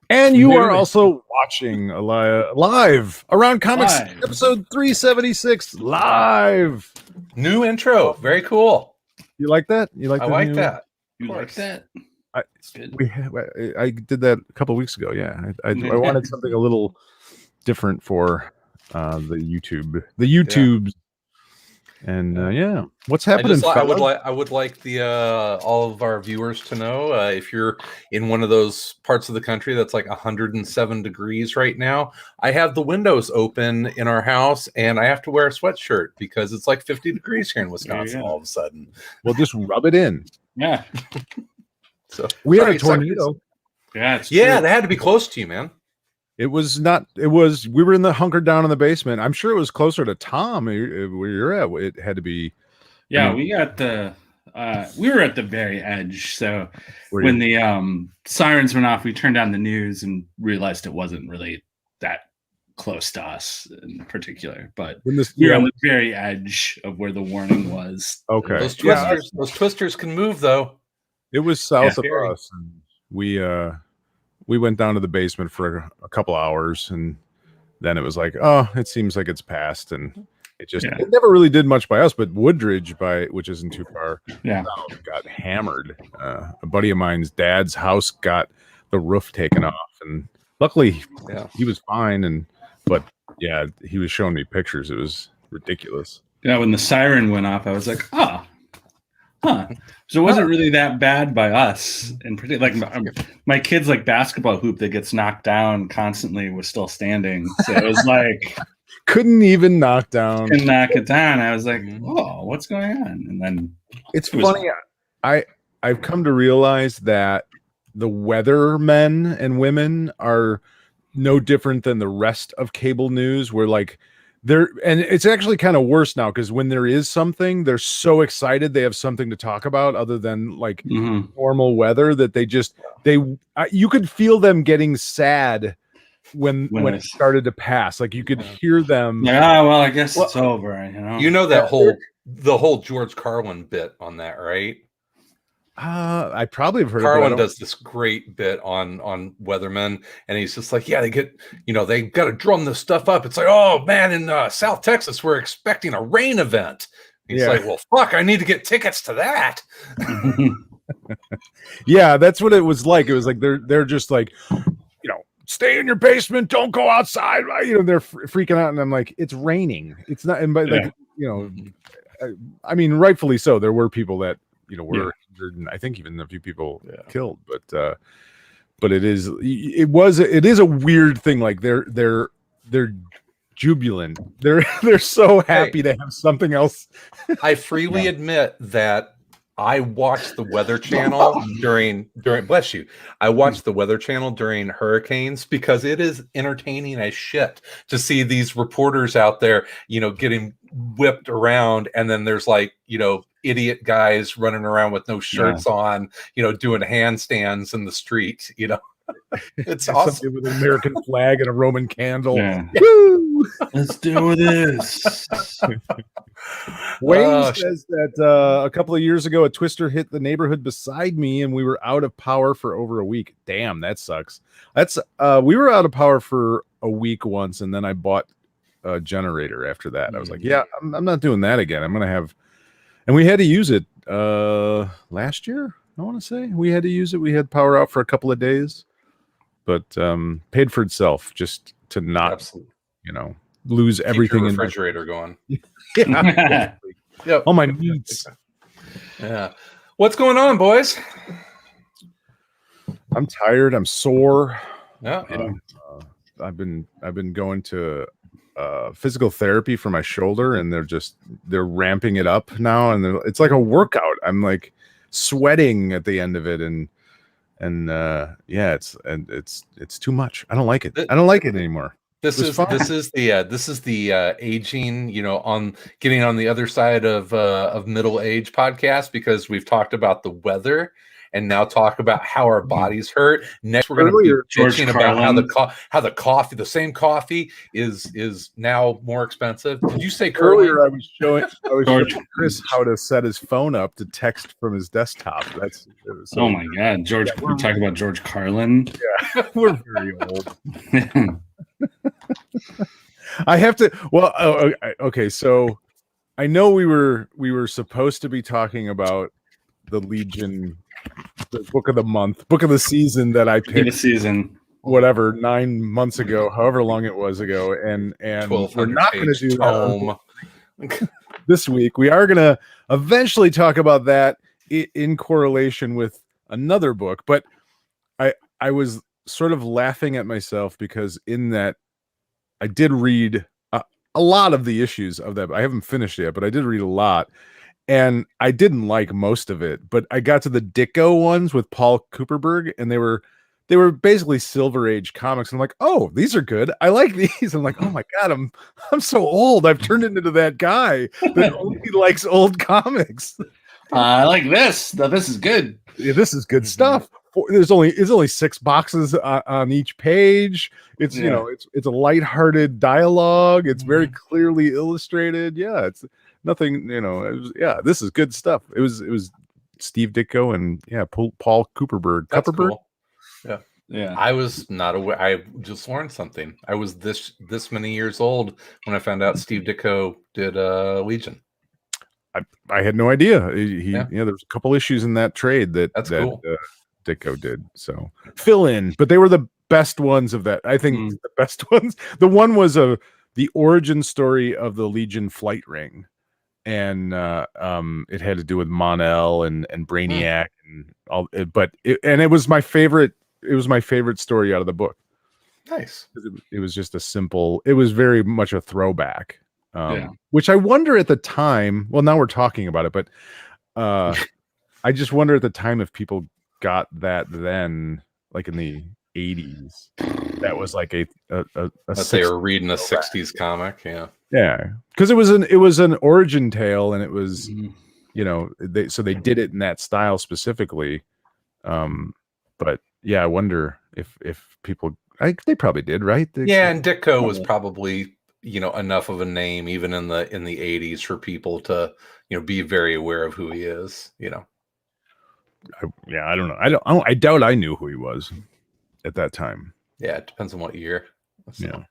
And you are also watching live Around Comics episode 376 live. New intro, very cool. You like that? I like that. You like that? I did that a couple weeks ago. Yeah, I wanted something a little different for the YouTubes. And what's happening? I would like the all of our viewers to know if you're in one of those parts of the country that's like 107 degrees right now. I have the windows open in our house, and I have to wear a sweatshirt because it's like 50 degrees here in Wisconsin all of a sudden. Well, just rub it in. Yeah. So we had a tornado. Yeah, they had to be close to you, man. It was not. It was. We were in the hunkered down in the basement. I'm sure it was closer to Tom where you're at. It had to be. Yeah, we got the. We were at the very edge. So when the sirens went off, we turned on the news and realized it wasn't really that close to us in particular. But we were on the very edge of where the warning was. Okay. Those twisters can move though. It was south of us, and we went down to the basement for a couple hours, and then it was like, oh, it seems like it's passed, and it never really did much by us. But Woodridge, which isn't too far, got hammered. A buddy of mine's dad's house got the roof taken off, and luckily, he was fine. But he was showing me pictures. It was ridiculous. Yeah, when the siren went off, I was like, oh. Huh. So it wasn't really that bad by us. And like my kid's like basketball hoop that gets knocked down constantly was still standing. So it was like couldn't even knock down. Couldn't knock it down. I was like, oh, what's going on? And then it's funny. I've come to realize that the weathermen and women are no different than the rest of cable news, where like and it's actually kind of worse now because when there is something, they're so excited they have something to talk about other than like normal weather that you could feel them getting sad when it started to pass. Like you could hear them. Yeah, well, I guess it's over. You know that the whole George Carlin bit on that, right? I probably have heard. Carlin does this great bit on weathermen, and he's just like, they got to drum this stuff up. It's like, oh man, in South Texas, we're expecting a rain event. He's like, well, fuck, I need to get tickets to that. Yeah, that's what it was like. It was like they're just like, stay in your basement, don't go outside. They're freaking out, and I'm like, it's raining. It's not, and I mean, rightfully so. There were people that were. And I think even a few people killed, but it is a weird thing. Like they're jubilant. They're so happy to have something else. I freely admit that I watched the Weather Channel during bless you. I watched the Weather Channel during hurricanes because it is entertaining as shit to see these reporters out there, getting whipped around, and then there's like, idiot guys running around with no shirts on, doing handstands in the street, It's awesome. With an American flag and a Roman candle. Yeah. Woo! Let's do this. Wayne says that a couple of years ago, a twister hit the neighborhood beside me, and we were out of power for over a week. Damn, that sucks. We were out of power for a week once, and then I bought a generator after that. I was like, I'm not doing that again. I'm gonna have, and we had to use it last year. I want to say we had to use it. We had power out for a couple of days, but paid for itself just to not, lose everything. Keep your refrigerator going. Yeah. Yep. All my meats. Yeah. What's going on, boys? I'm tired. I'm sore. Yeah. I've been going to physical therapy for my shoulder, and they're ramping it up now, and it's like a workout. I'm like sweating at the end of it, and it's too much. I don't like it. I don't like it anymore. This is the aging, on getting on the other side of middle age podcast, because we've talked about the weather, and now talk about how our bodies hurt. Next, we're going to be George bitching about how the coffee, the same coffee, is now more expensive. Did you say earlier? curling? I was showing Chris how to set his phone up to text from his desktop. Oh my God, George! Yeah, we're talking about George Carlin. Yeah, we're very old. I have to. Well, okay. So I know we were supposed to be talking about the Legion, the book of the month, book of the season that I picked. The season, whatever, 9 months ago, however long it was ago, and we're not going to do that this week. We are going to eventually talk about that in correlation with another book, but I was sort of laughing at myself because in that I did read a lot of the issues of that. I haven't finished it yet, but I did read a lot, and I didn't like most of it. But I got to the Ditko ones with Paul Cooperberg, and they were basically Silver Age comics. And I'm like, oh, these are good. I like these. I'm like, oh my God, I'm so old. I've turned into that guy that only likes old comics. I like this. Now, this is good. Yeah, this is good stuff. It's only 6 boxes on each page. It's it's a lighthearted dialogue. It's very clearly illustrated. Yeah, it's nothing. This is good stuff. It was Steve Ditko and Paul Cooperberg. That's cool. Yeah. I was not aware. I just learned something. I was this many years old when I found out Steve Ditko did Legion. I had no idea. There was a couple issues in that trade that cool. Ditko did. So fill in, but they were the best ones of that. I think the best ones. The one was the origin story of the Legion flight ring, and it had to do with Mon-El and Brainiac and all. It was my favorite. It was my favorite story out of the book. Nice. It was just a simple. It was very much a throwback. Which I wonder at the time. Well, now we're talking about it, but I just wonder at the time if people got that then, like in the 80s. That was like a they were reading a 60s comic. Yeah, because it was an origin tale, and it was they did it in that style specifically. But yeah, I wonder if people, they probably did, right? And Ditko was probably enough of a name even in the 80s for people to be very aware of who he is. I don't know. I doubt I knew who he was at that time. Yeah, it depends on what year. So,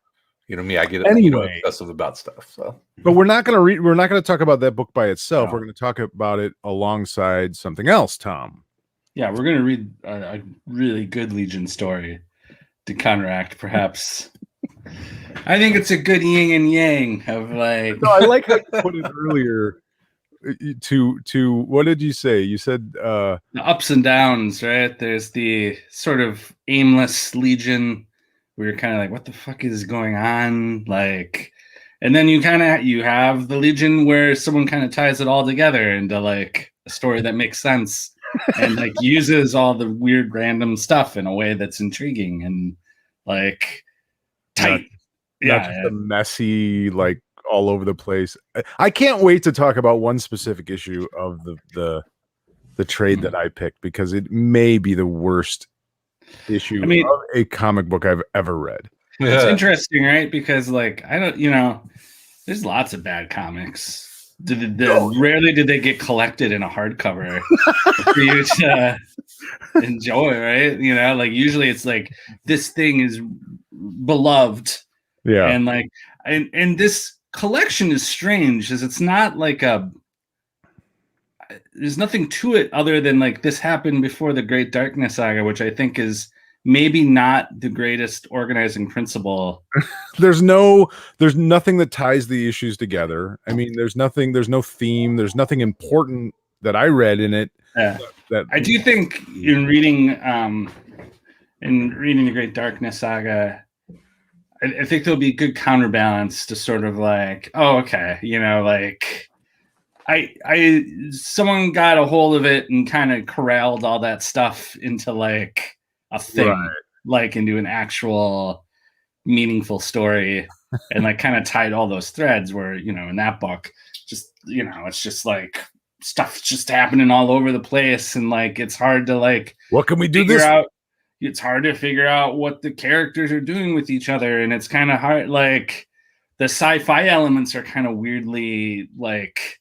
me, I get obsessive about stuff. So, but we're not gonna talk about that book by itself. No. We're gonna talk about it alongside something else, Tom. Yeah, we're gonna read a really good Legion story to counteract, perhaps. I think it's a good yin and yang of like. No, I like how you put it earlier. To what did you say? You said the ups and downs, right? There's the sort of aimless Legion where you're kind of like, what the fuck is going on? Like, and then you have the Legion where someone kind of ties it all together into like a story that makes sense and like uses all the weird random stuff in a way that's intriguing and like tight. Not just a messy, like all over the place. I can't wait to talk about one specific issue of the trade that I picked, because it may be the worst issue of a comic book I've ever read. It's interesting, right? Because like I don't, there's lots of bad comics. Rarely did they get collected in a hardcover for you to enjoy, right? Like usually it's like this thing is beloved, and like and this collection is strange, as it's not like there's nothing to it other than like this happened before the Great Darkness Saga, which I think is maybe not the greatest organizing principle. There's nothing that ties the issues together. I mean, there's no theme, there's nothing important that I read in it. That I do think in reading the Great Darkness Saga, I think there'll be a good counterbalance to sort of like, oh, okay, like someone got a hold of it and kind of corralled all that stuff into like a thing, right, like into an actual meaningful story, and like kind of tied all those threads where, in that book, just, it's just like stuff's just happening all over the place, and like it's hard to like what can we do figure this out. It's hard to figure out what the characters are doing with each other, and it's kind of hard. Like the sci-fi elements are kind of weirdly like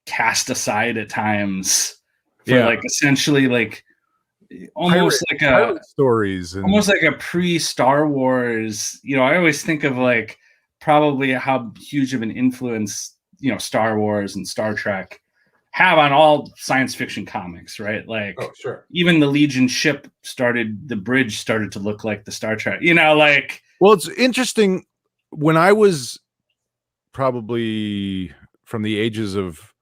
cast aside at times for like essentially like almost pirate stories and almost like a pre-Star Wars. You know, I always think of like probably how huge of an influence, you know, Star Wars and Star Trek have on all science fiction comics, right? Like, oh, sure. Even the Legion ship the bridge started to look like the Star Trek, you know, like. Well, it's interesting. When I was probably from the ages of,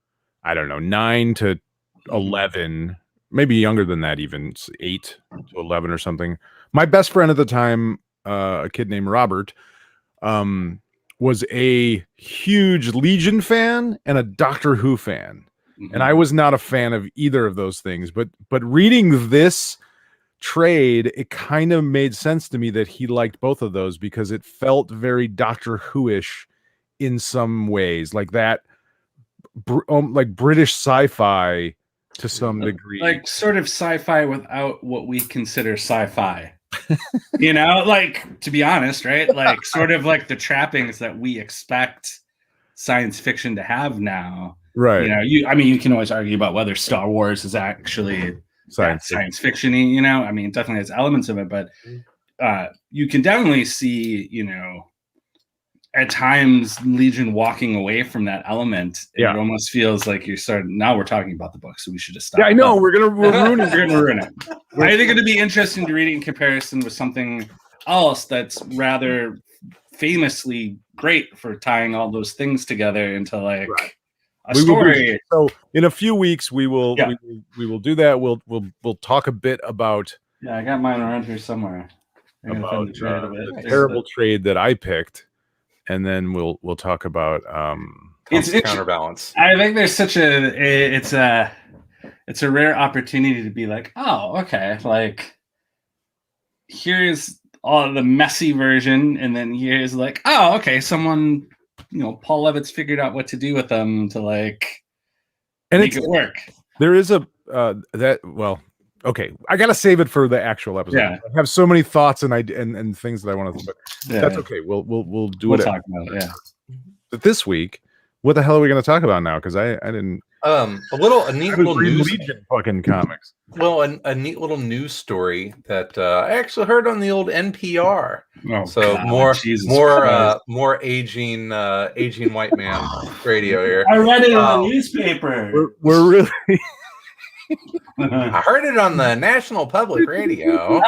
I don't know, 9 to 11, maybe younger than that, even 8 to 11 or something. My best friend at the time, a kid named Robert, was a huge Legion fan and a Doctor Who fan. And I was not a fan of either of those things, but reading this trade, it kind of made sense to me that he liked both of those because it felt very Doctor Who-ish in some ways, like that, like British sci-fi to some degree, like sort of sci-fi without what we consider sci-fi. You know, like, to be honest, right? Like sort of like the trappings that we expect science fiction to have now. Right. You know, you can always argue about whether Star Wars is actually science fiction-y, you know. I mean, it definitely has elements of it, but you can definitely see, you know, at times Legion walking away from that element. It almost feels like you're starting. Now we're talking about the book, so we should just stop. Yeah, I know we're gonna ruin it. We're gonna ruin it. I think it'd be interesting to read it in comparison with something else that's rather famously great for tying all those things together into like. Right. Story. So in a few weeks we will do that. We'll talk a bit about. Yeah, I got mine around here somewhere. About the terrible trade that I picked, and then we'll talk about it's counterbalance. I think there's such it's a rare opportunity to be like, oh, okay, like here's all the messy version, and then here's like, oh, okay, someone. You know, Paul Levitt's figured out what to do with them to like make it work. There is a okay. I gotta save it for the actual episode. Yeah. I have so many thoughts and things that I want to, but that's okay. We'll do it. Talk about it. Yeah. But this week, what the hell are we going to talk about now? Because I didn't. A neat little news. Legion fucking comics. Well, a neat little news story that I actually heard on the old NPR. Oh, so God, more aging white man radio here. I read it in the newspaper. We're really. I heard it on the National Public Radio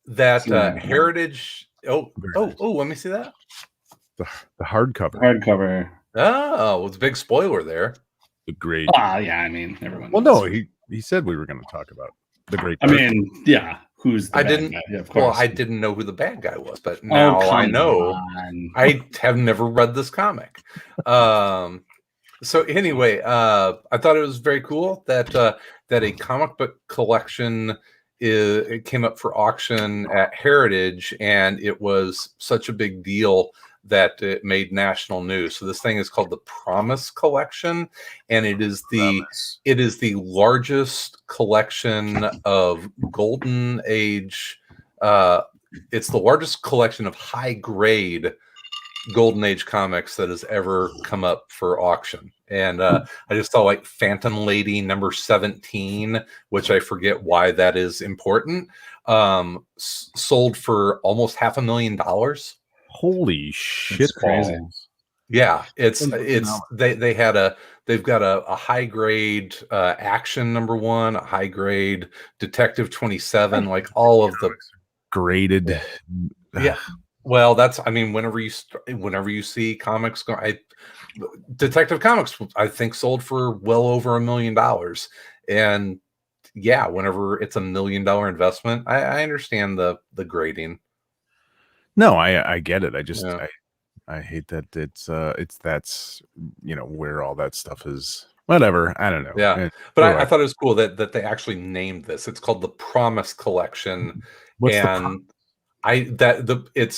that Heritage. Oh, let me see that. The hardcover. Hardcover. Oh, it's a big spoiler there. The great. Yeah, I mean, everyone. Well, no, he said we were going to talk about the great. I mean, yeah. Who's the bad guy? Yeah, of course. Well, I didn't know who the bad guy was, but now I know. I have never read this comic. So anyway, I thought it was very cool that a comic book collection it came up for auction at Heritage, and it was such a big deal that it made national news. So this thing is called the Promise Collection, and it is the largest collection of Golden Age. It's the largest collection of high grade Golden Age comics that has ever come up for auction. And I just saw like Phantom Lady number 17, which I forget why that is important, sold for almost $500,000. Holy shit! Crazy. Yeah, they've got a high grade Action number 1, a high grade Detective 27, like all of the graded. Yeah. Well, whenever you see comics go, Detective Comics, I think sold for well over $1 million, and yeah, whenever it's $1 million investment, I understand the grading. No, I get it. I just I hate that it's that's where all that stuff is. Whatever, I don't know. Yeah, but I thought it was cool that they actually named this. It's called the Promise Collection. What's It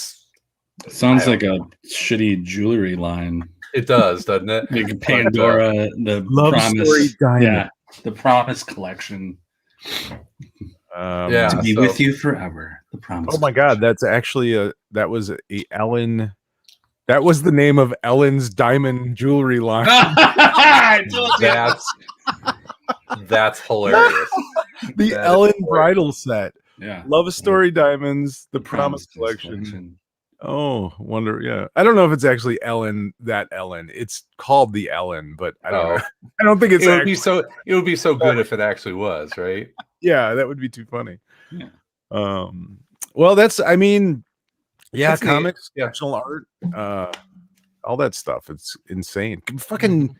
sounds like a shitty jewelry line. It does, doesn't it? Like Pandora, the Love Promise, Story Diamond. yeah, the Promise collection. Yeah, To be so- with you forever. The Promise. Oh my God, that's actually that was a Ellen. That was the name of Ellen's diamond jewelry line. I told you. That's hilarious. The That is Ellen hilarious. bridal set. Yeah. Love Story Diamonds, the Promise collection. Oh, wonder. Yeah, I don't know if it's actually Ellen. That Ellen. It's called the Ellen, but I don't know. I don't think it's. It would be so good if it actually was, right? Yeah, that would be too funny. Yeah. Well, that's. I mean, yeah, That's neat. comics, Yeah. fictional art, all that stuff. It's insane. Fucking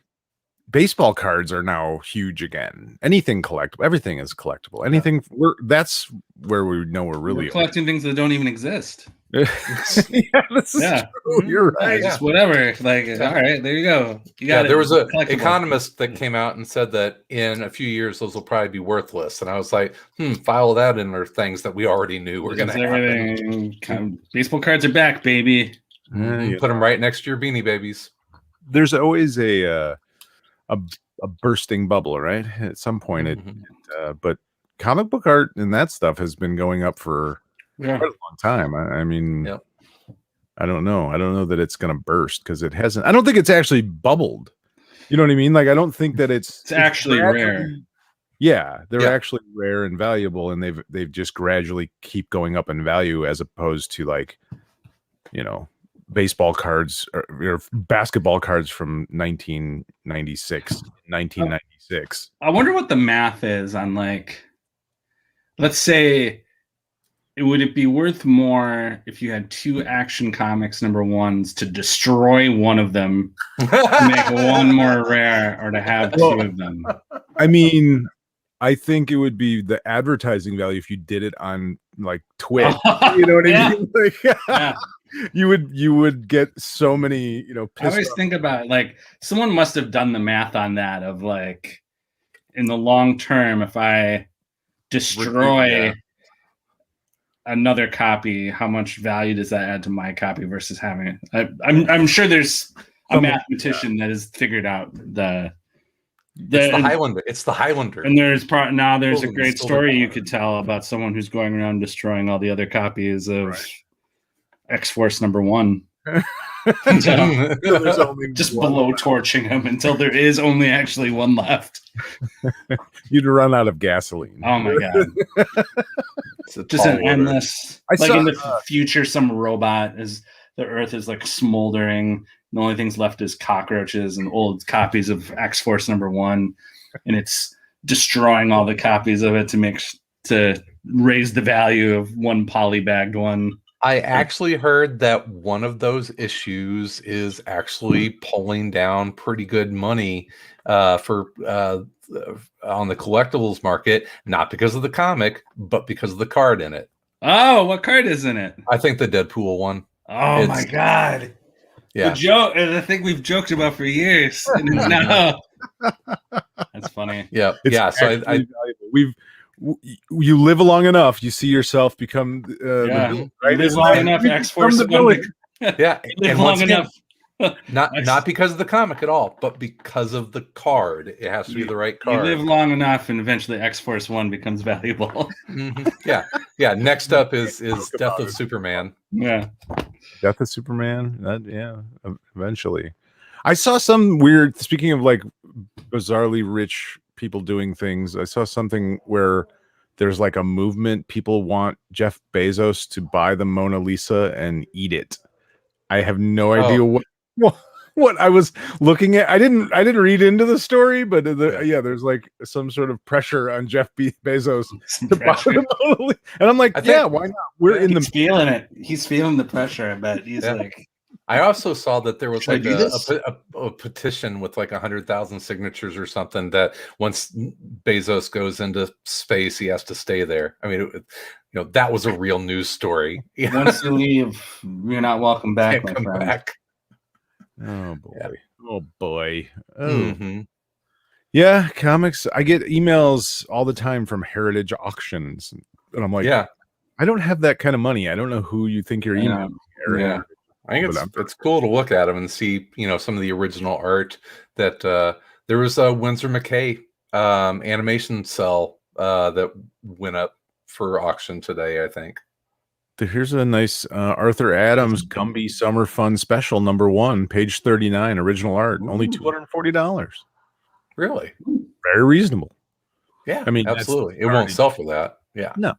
baseball cards are now huge again. Anything collectible. Everything is collectible. Anything. That's where we know we're really We're collecting things that don't even exist. yeah, this is true. You're right. Just whatever. Like, all right, there you go. You got there was an collectible. economist that came out and said that in a few years those will probably be worthless. And I was like, file that in there, things that we already knew were going to happen. Baseball cards are back, baby. Put them right next to your Beanie Babies. There's always a bursting bubble, right? At some point, but comic book art and that stuff has been going up for quite a long time. I mean, I don't know. I don't know that it's going to burst because it hasn't. I don't think it's actually bubbled. You know what I mean? Like, I don't think that it's actually rare. Yeah, they're actually rare and valuable, and they've just gradually keep going up in value as opposed to, like, you know, baseball cards or basketball cards from 1996. I wonder what the math is on, like, let's say, would it be worth more if you had 2 Action Comics #1s to destroy one of them to make one more rare, or to have 2 of them? I mean, I think it would be the advertising value if you did it on, like, Twitch. You know what I mean? Like, you would get so many, you know. I always think about, like, someone must have done the math on that of, like, in the long term, if I destroy another copy, how much value does that add to my copy versus having it? I'm sure there's a mathematician that has figured out it's the Highlander. It's the Highlander. And there's a great story you could tell about someone who's going around destroying all the other copies of X-Force #1. Just blow torching them until there is only actually one left. You'd run out of gasoline. Oh my god! Just an endless. In the future, some robot the Earth is, like, smoldering. The only things left is cockroaches and old copies of X-Force #1, and it's destroying all the copies of it to raise the value of one polybagged one. I actually heard that one of those issues is actually pulling down pretty good money for on the collectibles market, not because of the comic, but because of the card in it. Oh, what card is in it? I think the Deadpool one. Oh my god! Yeah, the joke, and I think we've joked about for years. No, that's funny. Yeah, So you live long enough, you see yourself become the villain, right? You live long enough, X-Force and long enough. Not because of the comic at all, but because of the card. It has to be the right card. You live long enough, and eventually X-Force 1 becomes valuable. Yeah. Next up is Death of Superman. Yeah, Death of Superman. Eventually. I saw some weird. Speaking of, like, bizarrely rich people doing things, I saw something where there's, like, a movement. People want Jeff Bezos to buy the Mona Lisa and eat it. I have no idea what I was looking at. I didn't read into the story, but there's, like, some sort of pressure on Jeff Bezos to buy the Mona Lisa. And I'm like, why not? He's feeling it. He's feeling the pressure. I bet he's like. I also saw that there was, like, a petition with, like, 100,000 signatures or something that once Bezos goes into space, he has to stay there. I mean, that was a real news story. Once you leave, you're not welcome back. Can't come back. Oh boy. Oh. Yeah, comics. I get emails all the time from Heritage Auctions, and I'm like, I don't have that kind of money. I don't know who you think you're emailing. I think it's cool to look at them and see, some of the original art that there was a Winsor McKay animation cell that went up for auction today, I think. Here's a nice Arthur Adams Gumby Summer Fun Special #1, page 39, original art. Ooh. Only $240. Really? Very reasonable. Yeah, I mean, absolutely. It won't sell for that. Yeah. No.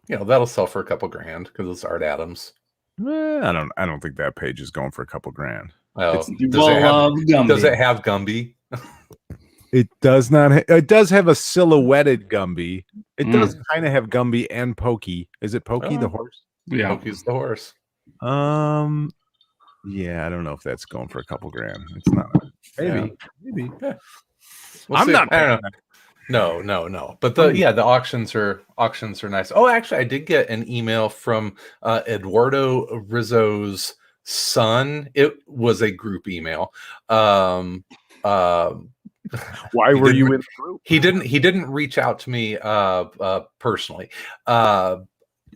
That'll sell for a couple grand because it's Art Adams. I don't think that page is going for a couple grand. Oh, does it have Gumby? It does not. It does have a silhouetted Gumby. It does kind of have Gumby and Pokey. Is it Pokey the horse? Yeah, Pokey's the horse. Yeah, I don't know if that's going for a couple grand. It's not. Maybe. Yeah. I'm not. I don't know. No. But the auctions are nice. Oh, actually, I did get an email from Eduardo Rizzo's son. It was a group email. Why were you in the group? He didn't reach out to me personally.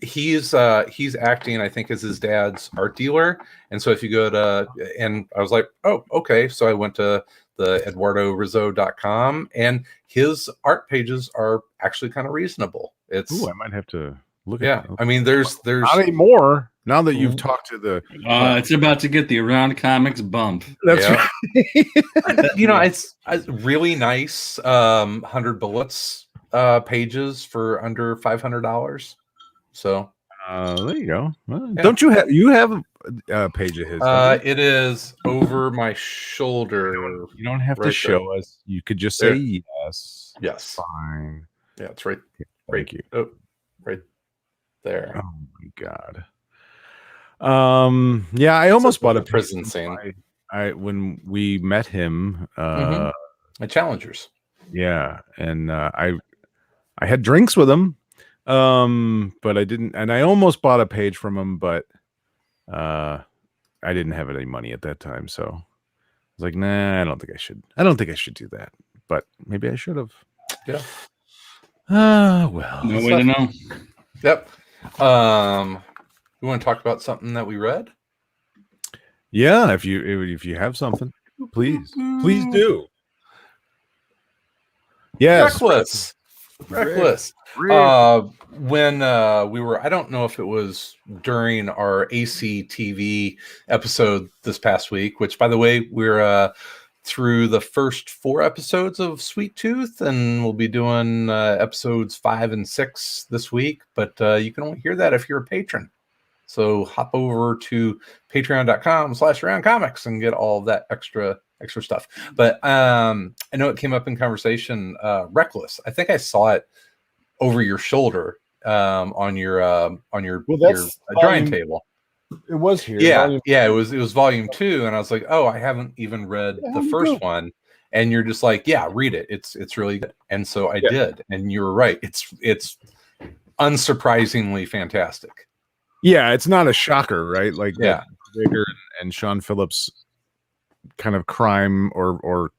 He's acting, I think, as his dad's art dealer, and so if you go to, and I was like, oh, okay, so I went to the eduardorizzo.com, and his art pages are actually kind of reasonable. I might have to look at that. I mean, there's not anymore now that you've talked to the it's about to get the Around Comics bump. That's right. It's really nice 100 bullets pages for under $500. So there you go. Well, don't you have a page of his? It is over my shoulder. You don't have to show us. You could just say yes. Yes. Fine. Yeah, it's right. Thank you. Oh, right there. Oh my god. Yeah, I almost bought a prison scene. When we met him at Challengers. Yeah, and I had drinks with him. But I didn't, and I almost bought a page from him, but I didn't have any money at that time, so I was like, nah, I don't think I should do that, but maybe I should have. Yeah. Well, no way to know. Yep. We want to talk about something that we read? Yeah, if you have something, please do. Yes. Reckless. When we were, I don't know if it was during our ACTV episode this past week, which, by the way, we're through the first 4 episodes of Sweet Tooth, and we'll be doing episodes 5 and 6 this week, but you can only hear that if you're a patron. So hop over to patreon.com/aroundcomics and get all of that extra stuff. But I know it came up in conversation. Reckless. I think I saw it over your shoulder on your drawing table. It was here. It was volume 2, and I was like, oh, I haven't even read the first one. And you're just like, yeah, read it. It's really good. And so I did, and you were right. It's unsurprisingly fantastic. Yeah, it's not a shocker, right? Like Vigor and Sean Phillips kind of crime or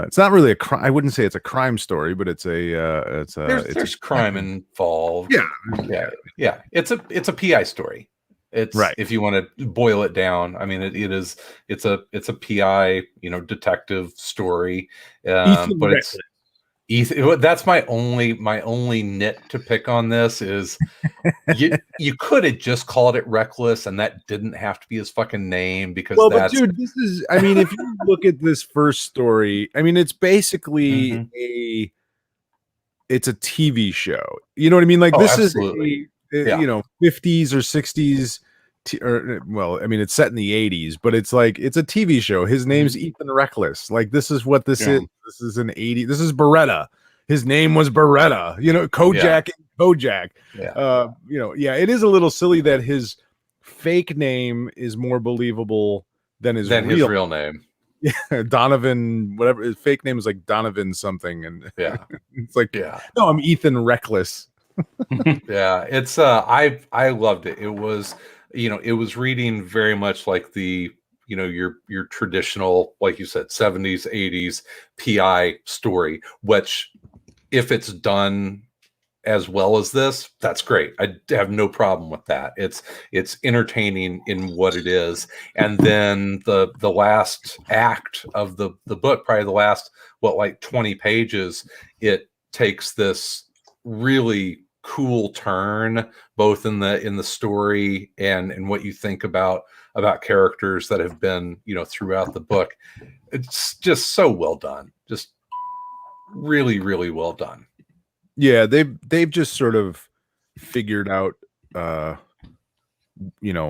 it's not really a crime. I wouldn't say it's a crime story, but there's crime involved. Yeah. It's a PI story. It's right. If you want to boil it down, I mean, it's a PI, detective story. But it's Ethan. That's my only nit to pick on this is you could have just called it Reckless, and that didn't have to be his fucking name because but dude, this is. I mean, if you look at this first story, I mean, it's basically it's a TV show. You know what I mean? Like this absolutely. Is 50s or 60s. I mean, it's set in the 80s, but it's like it's a TV show. His name's Ethan Reckless. Like this is what this is. This is an 80. This is Beretta. His name was Beretta. Kojak and Kojak. It is a little silly that his fake name is more believable than his real name. Yeah, Donovan. Whatever his fake name is, like Donovan something, and it's like no, I'm Ethan Reckless. It's I loved it. It was. It was reading very much like the, your traditional, like you said, 70s, 80s PI story, which if it's done as well as this, that's great. I have no problem with that. It's entertaining in what it is. And then the last act of the book, probably the last, like 20 pages, it takes this really cool turn, both in the story and what you think about characters that have been, throughout the book. It's just so well done. Just really, really well done. Yeah, they've just sort of figured out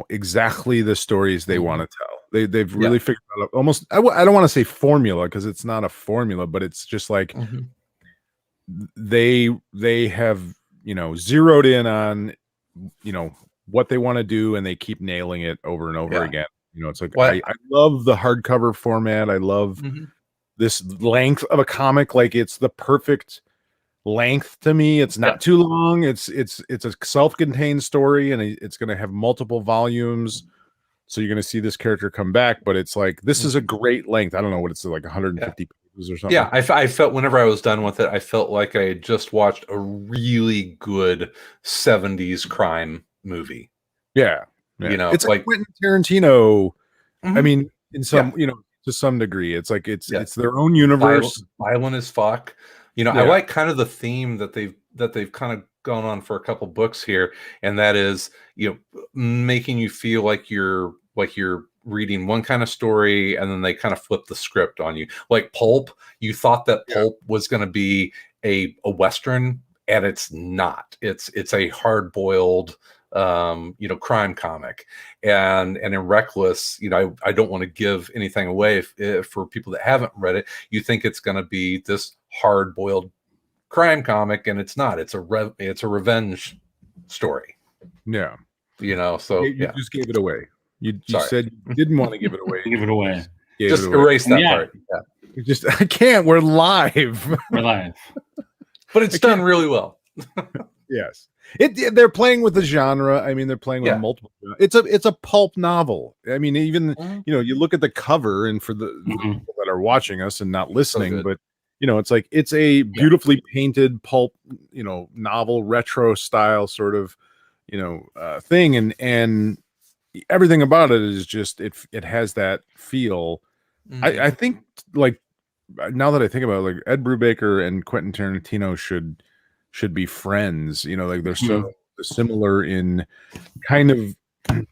exactly the stories they want to tell. They've really figured out almost, I don't want to say formula, because it's not a formula, but it's just like they have zeroed in on what they want to do, and they keep nailing it over and over again. It's like, I love the hardcover format. I love this length of a comic. Like, it's the perfect length to me. It's not too long. It's a self-contained story, and it's going to have multiple volumes, so you're going to see this character come back. But it's like, this is a great length. I don't know what it's like, 150 pages or something. Yeah, I felt whenever I was done with it, I felt like I had just watched a really good 70s crime movie. Yeah. It's like Quentin Tarantino. I mean, in some to some degree, it's like it's their own universe. Violent as fuck. I like kind of the theme that they've kind of gone on for a couple books here, and that is, making you feel like you're reading one kind of story, and then they kind of flip the script on you. Like Pulp, you thought that Pulp was going to be a Western, and it's not. It's a hard-boiled crime comic. And in Reckless, I don't want to give anything away for people that haven't read it. You think it's going to be this hard-boiled crime comic, and it's not. It's a revenge story. Yeah. So you just gave it away. You said you didn't want to give it away. Give it away. Just erase that part. Yeah. I can't. We're live. We're live. But it's done really well. Yes. They're playing with the genre. I mean, they're playing with multiple. It's a pulp novel. I mean, even you look at the cover, and for the people that are watching us and not listening, but it's like, it's a beautifully painted pulp, novel, retro style sort of, thing, and everything about it is just it has that feel. I think, like, now that I think about it, like, Ed Brubaker and Quentin Tarantino should be friends. Like, they're so similar in kind of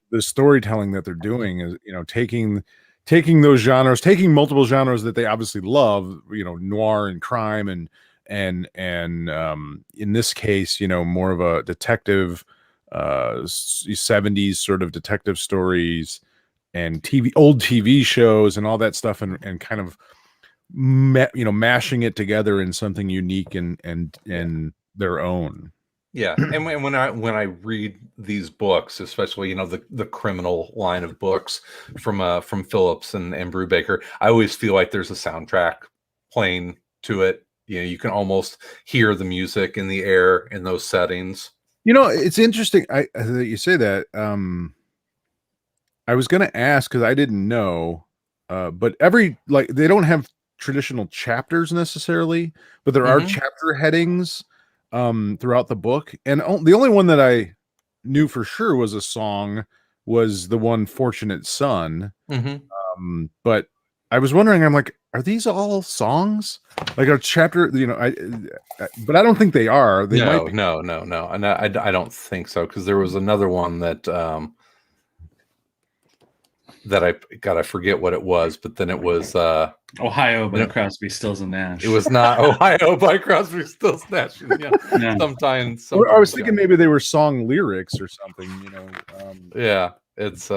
the storytelling that they're doing, is taking those genres, taking multiple genres that they obviously love, noir and crime, and in this case, more of a detective, 70s sort of detective stories, and old TV shows and all that stuff, and kind of mashing it together in something unique and their own. Yeah. And when I read these books, especially the criminal line of books from Phillips and Brubaker, I always feel like there's a soundtrack playing to it. You can almost hear the music in the air in those settings. It's interesting that you say that. I was going to ask, because I didn't know, but they don't have traditional chapters necessarily, but there are chapter headings throughout the book, and the only one that I knew for sure was a song was the one Fortunate Son. But I was wondering, I'm like, are these all songs, like a chapter? But I don't think they are. They might be. No, and I don't think so, because there was another one that I forget what it was, but then it was Ohio by Crosby, Stills and Nash. It was not Ohio by Crosby, Stills, Nash. Yeah. Sometimes I was thinking maybe they were song lyrics or something. It's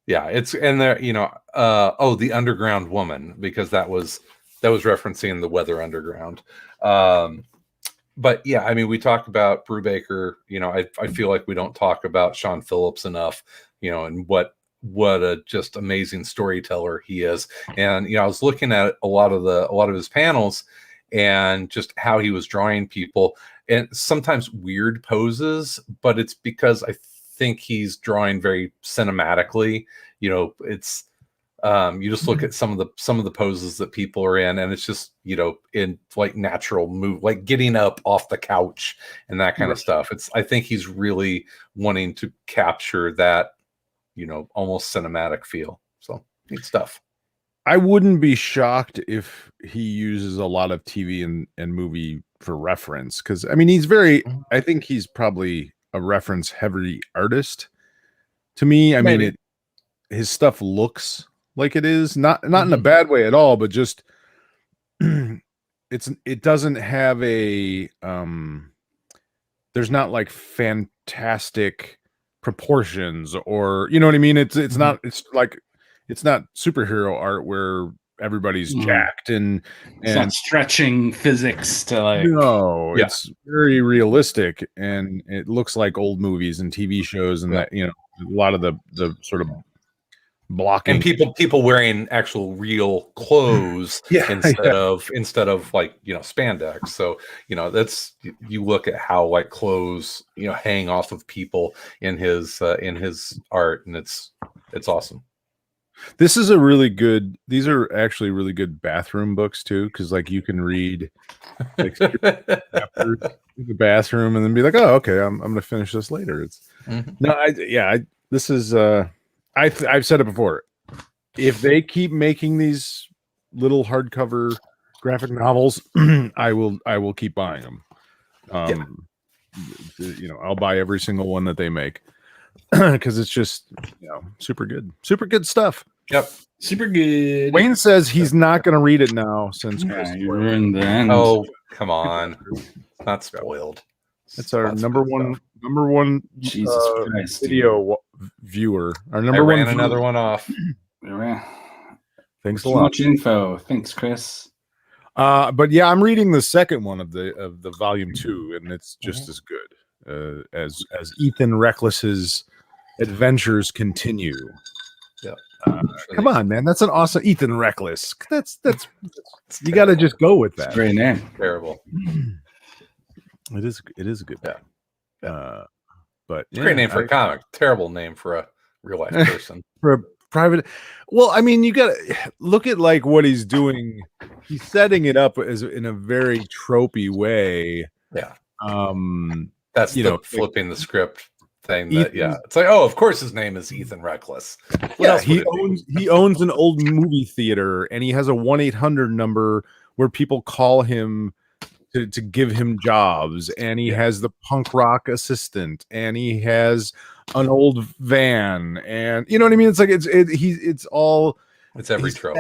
it's, and there, The Underground Woman, because that was referencing the Weather Underground. But yeah, I mean, we talk about Brubaker. I feel like we don't talk about Sean Phillips enough. And what a just amazing storyteller he is. And I was looking at a lot of his panels, and just how he was drawing people, and sometimes weird poses, but it's because I think he's drawing very cinematically. It's You just look at some of the poses that people are in, and it's just, in like natural move, like getting up off the couch and that kind of stuff. I think he's really wanting to capture that, almost cinematic feel. So neat stuff. I wouldn't be shocked if he uses a lot of TV and movie for reference, because I mean I think he's probably a reference heavy artist. To me, I mean his stuff looks like it is, not in a bad way at all, but just it doesn't have a there's not like fantastic proportions, or you know what I mean. It's not superhero art where everybody's jacked and it's not stretching physics to like. No, it's very realistic, and it looks like old movies and TV shows, and that a lot of the sort of blocking, and people wearing actual real clothes instead of like spandex. So that's, you look at how like clothes hang off of people in his art, and it's awesome. These are actually really good bathroom books too, because like you can read like after the bathroom and then be like, oh, okay, I'm gonna finish this later. This is I've said it before. If they keep making these little hardcover graphic novels, I will keep buying them. I'll buy every single one that they make, because it's just super good stuff. Yep, super good. Wayne says he's not going to read it now since you ruined the end. Oh, come on, not spoiled. It's our number one Jesus Christ, video viewer. Our number I one. ran another one off. Thanks a lot. Much info. Thanks, Chris. But yeah, I'm reading the second one of the volume 2, and it's just as good as Ethan Reckless's adventures continue. Yeah. Come on, man. That's an awesome Ethan Reckless. That's you got to just go with that. Great name. Terrible. It is a good name. But it's a great name for a comic. Terrible name for a real life person. For a private. Well, I mean, you got to look at like what he's doing. He's setting it up as in a very tropey way. Yeah. That's flipping the script thing. It's like, oh, of course his name is Ethan Reckless. He owns an old movie theater, and he has a 1-800 number where people call him to give him jobs, and he has the punk rock assistant, and he has an old van, and you know what I mean. It's like it's every trope,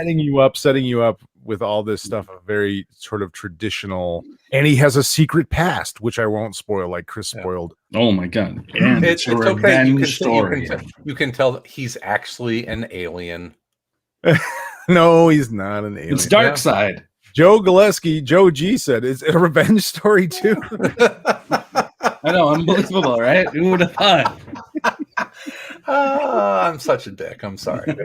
setting you up with all this stuff, a very sort of traditional, and he has a secret past, which I won't spoil, like Chris spoiled. Oh my god! And it's a revenge story. You can tell that he's actually an alien. No, he's not an alien. It's Dark Side. Joe Gillespie, Joe G said, "Is it a revenge story too?" I know, unbelievable, right? Who would have thought? I'm such a dick. I'm sorry.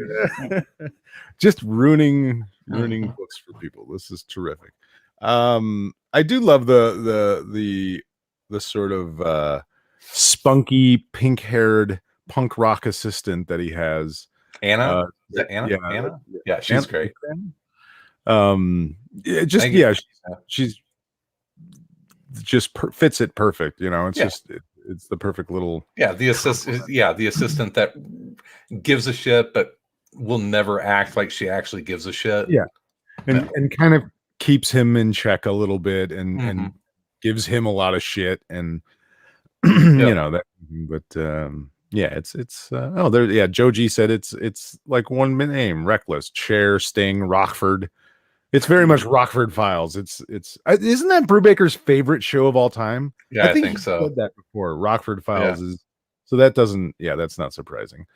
Just ruining books for people. This is terrific. I do love the sort of spunky, pink-haired punk rock assistant that he has. Anna? Is that Anna? Yeah, Anna? Yeah, she's great. She's just fits it perfect. It's it's the perfect little the assistant that gives a shit but will never act like she actually gives a shit. And kind of keeps him in check a little bit, and gives him a lot of shit, and Joe G said it's like one name: Reckless, Cher, Sting, Rockford. It's very much Rockford Files. It's isn't that Brubaker's favorite show of all time? Yeah, I think he so. said that before. Rockford Files is so that doesn't. Yeah, that's not surprising.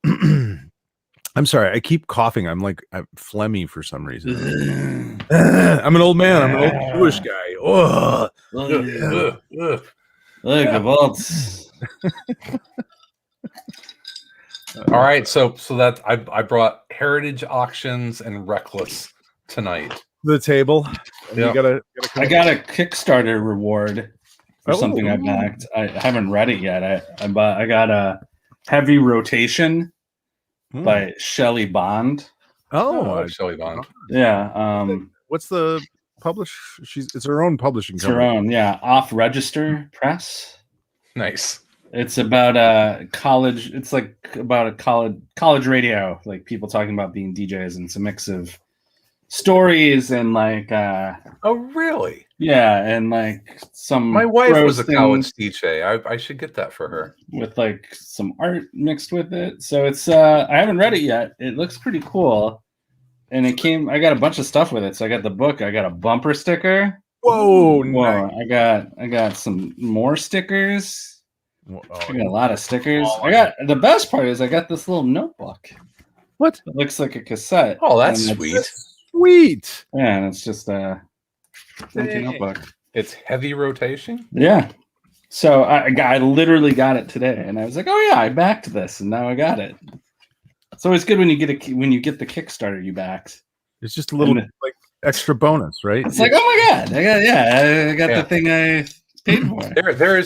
I'm sorry, I keep coughing. I'm phlegmy for some reason. I'm an old man. I'm an old Jewish guy. Oh, look, the vaults. All right, so that I brought Heritage Auctions and Reckless tonight. The table. Yep. I got a Kickstarter reward for something I backed. I haven't read it yet. I got a Heavy Rotation by Shelley Bond. Oh, Shelley Bond. Yeah. What's the publish? It's her own publishing It's her company. own. Yeah. Off Register Press. Nice. It's about a college. It's like about a college radio, like people talking about being DJs, and it's a mix of stories and like. Oh, really? Yeah, and like some. My wife was a things college DJ. I should get that for her. with like some art mixed with it. So it's. I haven't read it yet. It looks pretty cool, and it came. I got a bunch of stuff with it. So I got the book. I got a bumper sticker. Whoa! Whoa! Nice. I got some more stickers. Oh, I got a lot of stickers. I got the best part is I got this little notebook. What? It looks like a cassette. Oh, that's and sweet. Sweet. Yeah, and it's just a empty notebook. It's heavy rotation. Yeah. So I literally got it today, and I was like, "Oh yeah, I backed this, and now I got it." It's always good when you get the Kickstarter you backed. It's just a little like extra bonus, right? It's like, oh my god, I got the thing I paid for.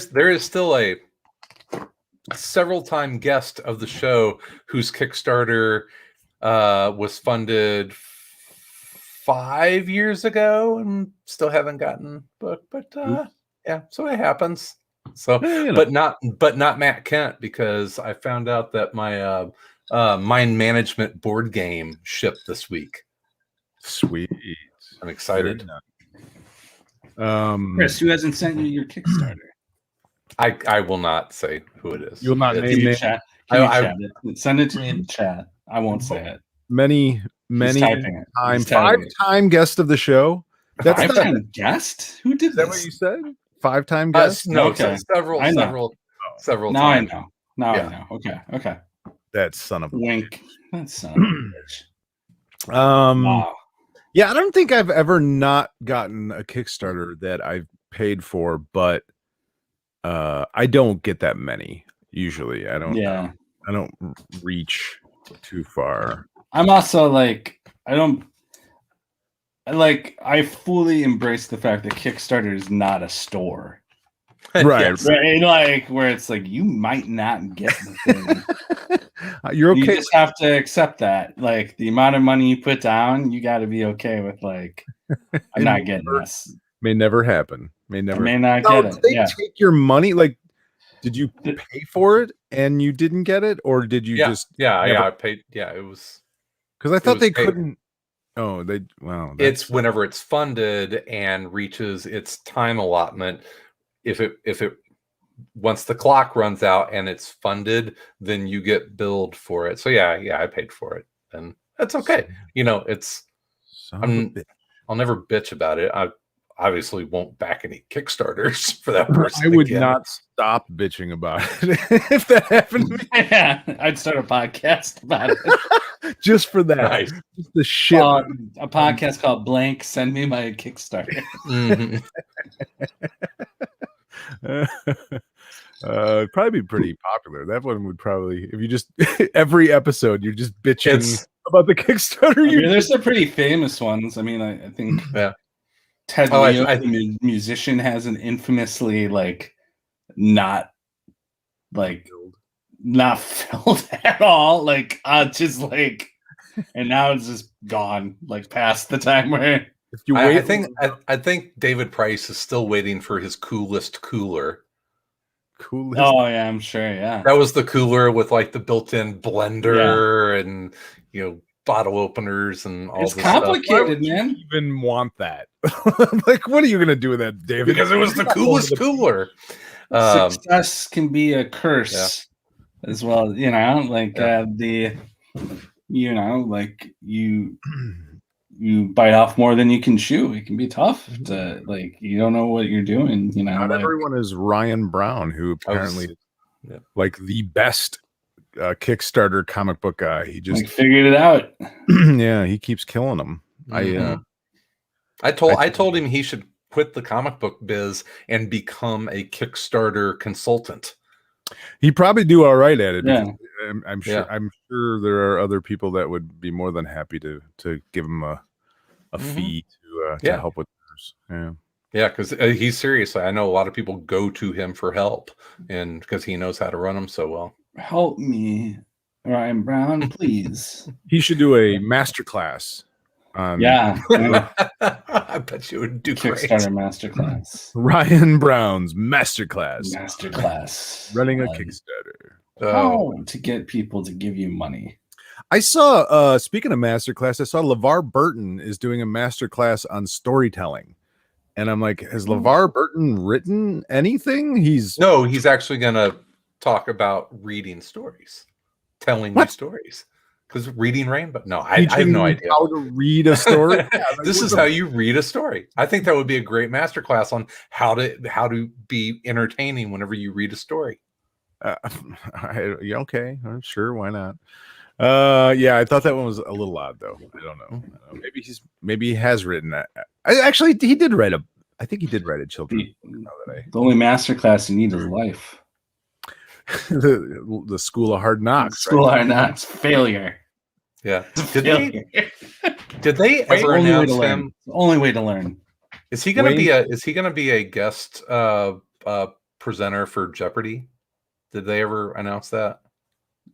There is still a several time guest of the show whose Kickstarter was funded 5 years ago and still haven't gotten booked. But yeah, so it happens. So, but not Matt Kent, because I found out that my mind management board game shipped this week. Sweet. I'm excited. Chris, who hasn't sent you your Kickstarter? I will not say who it is. You will not name it. Chat. Send it to me in the chat. I won't say it. Many five-time guest of the show. That's five-time guest? Who did that? This? What you said? Five-time guest? No, okay. several Now times. I know. Now I know. Okay. That son of a wink. That son of a bitch. Wow. Yeah, I don't think I've ever not gotten a Kickstarter that I've paid for, but I don't get that many usually. I don't reach too far. I'm also like, I fully embrace the fact that Kickstarter is not a store. Right. Yes. Right. Like where it's like you might not get the thing. You're okay. You just have to accept that. Like the amount of money you put down, you got to be okay with like I'm not getting this. May never happen. May not get it. Did they take your money? Like, did you pay for it and you didn't get it, or did you just? Yeah, I paid. Yeah, it was because I thought they couldn't. Oh, it's whenever it's funded and reaches its time allotment. If it once the clock runs out and it's funded, then you get billed for it. So yeah, I paid for it, and that's okay. I'll never bitch about it. I obviously won't back any Kickstarters for that person. I would not stop bitching about it if that happened to me. Yeah, I'd start a podcast about it. Just for that. Nice. Just the shit. A podcast called Blank. Send me my Kickstarter. Mm-hmm. Probably be pretty popular. That one would probably, if you just every episode you're just bitching about the Kickstarter. There's some pretty famous ones. I mean, I think Ted Leo, the musician, has an infamously not filled at all. And now it's just gone. Past the time where. I think David Price is still waiting for his coolest cooler. Coolest. Oh yeah, I'm sure. Yeah, that was the cooler with the built-in blender and bottle openers and all. It's complicated, man. You even want that? What are you gonna do with that, David? Because it was the coolest cooler. Success can be a curse as well. You bite off more than you can chew. It can be tough to you don't know what you're doing. Not everyone is Ryan Brown, who apparently is the best Kickstarter comic book guy. He just figured it out. Yeah, he keeps killing them. Mm-hmm. I told him he should quit the comic book biz and become a Kickstarter consultant. He'd probably do all right at it. Yeah. I'm sure there are other people that would be more than happy to give him a fee to help with theirs. Yeah, because he's serious. I know a lot of people go to him for help, and because he knows how to run them so well. Help me Ryan Brown, please. He should do a masterclass on Yeah. I bet you would do Kickstarter great. masterclass. Ryan Brown's masterclass. Running a Kickstarter. How to get people to give you money. I saw, speaking of masterclass, I saw LeVar Burton is doing a masterclass on storytelling. And I'm like, has LeVar Burton written anything? He's actually going to talk about reading stories, telling you stories. Because reading Rainbow? No, I have no idea. How to read a story? Yeah, this is how you read a story. I think that would be a great masterclass on how to be entertaining whenever you read a story. Okay, I'm sure. Why not? Yeah, I thought that one was a little odd, though. I don't know. Maybe he has written that. I think he did write a children's book. The only masterclass you need is life. the School of Hard Knocks. School of Hard Knocks. Failure. Yeah. Did they ever announce him? The only way to learn. Is he gonna be a guest presenter for Jeopardy? Did they ever announce that?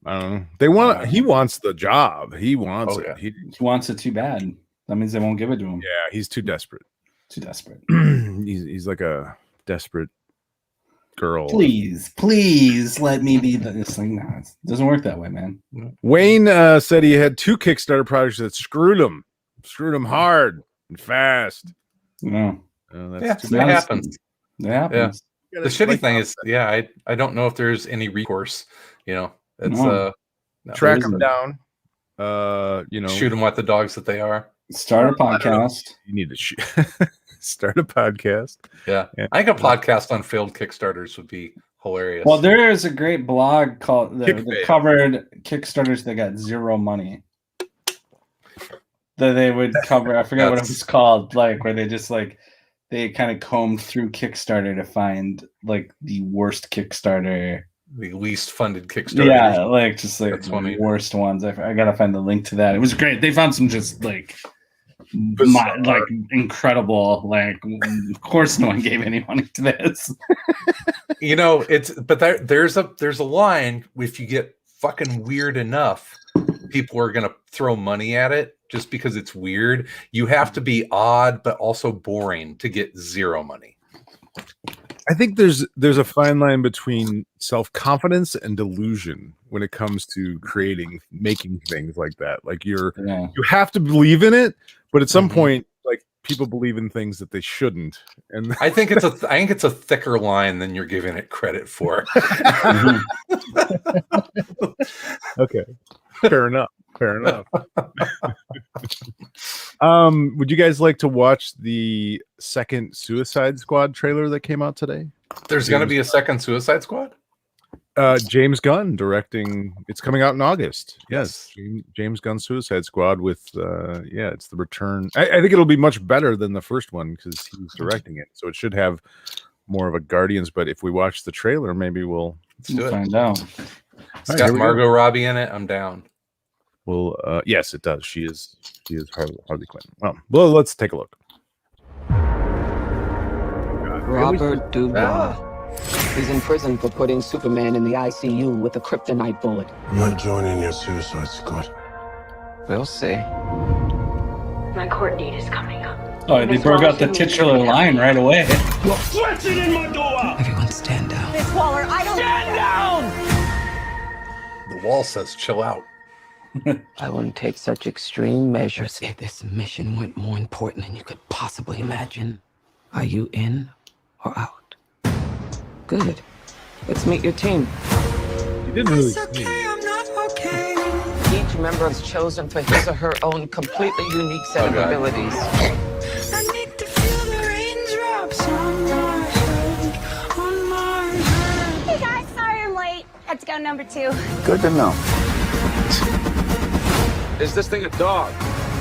I don't know. He wants the job. He wants it. He wants it too bad. That means they won't give it to him. Yeah, he's too desperate. He's like a desperate girl. Please let me be this thing. No, it doesn't work that way, man. Wayne said he had 2 Kickstarter projects that screwed him hard and fast. No, that happens. It happens. Yeah. The shitty thing is, I don't know if there's any recourse. It's track them down. Shoot them like the dogs that they are. Start a podcast. You need to start a podcast. Yeah. I think a podcast on failed Kickstarters would be hilarious. Well, there is a great blog called the covered Kickstarters that got zero money. That they would cover. I forget what it was called. Like where they just they kind of combed through Kickstarter to find the worst Kickstarter. The least funded Kickstarter. Yeah, the worst ones. I gotta find the link to that. It was great. They found some just incredible. Of course, no one gave any money to this. There's a line. If you get fucking weird enough, people are gonna throw money at it just because it's weird. You have to be odd but also boring to get zero money. I think there's a fine line between self-confidence and delusion when it comes to making things like that. You have to believe in it, but at some point, people believe in things that they shouldn't. And I think it's a thicker line than you're giving it credit for. Okay, fair enough. Would you guys like to watch the second Suicide Squad trailer that came out today? There's going to be a second Suicide Squad? James Gunn directing. It's coming out in August. Yes. James Gunn Suicide Squad with it's the return. I think it'll be much better than the first one because he's directing it. So it should have more of a Guardians, but if we watch the trailer, maybe we'll find out. It's got Margot Robbie in it. I'm down. Well, yes, it does. She is Harley Quinn. Well, let's take a look. Robert Duvall. He's in prison for putting Superman in the ICU with a kryptonite bullet. I'm not joining your Suicide Squad. We'll see. My court date is coming up. Oh, they broke out the titular line right away. What's it in my door? Everyone stand down. Miss Waller, I don't stand down! The wall says chill out. I wouldn't take such extreme measures if this mission went more important than you could possibly imagine. Are you in or out? Good. Let's meet your team. You didn't really. It's okay, I'm not okay. Each member is chosen for his or her own completely unique set of abilities. I need to feel the raindrops on my head. Hey guys, sorry I'm late. Had to go number 2. Good to know. Is this thing a dog?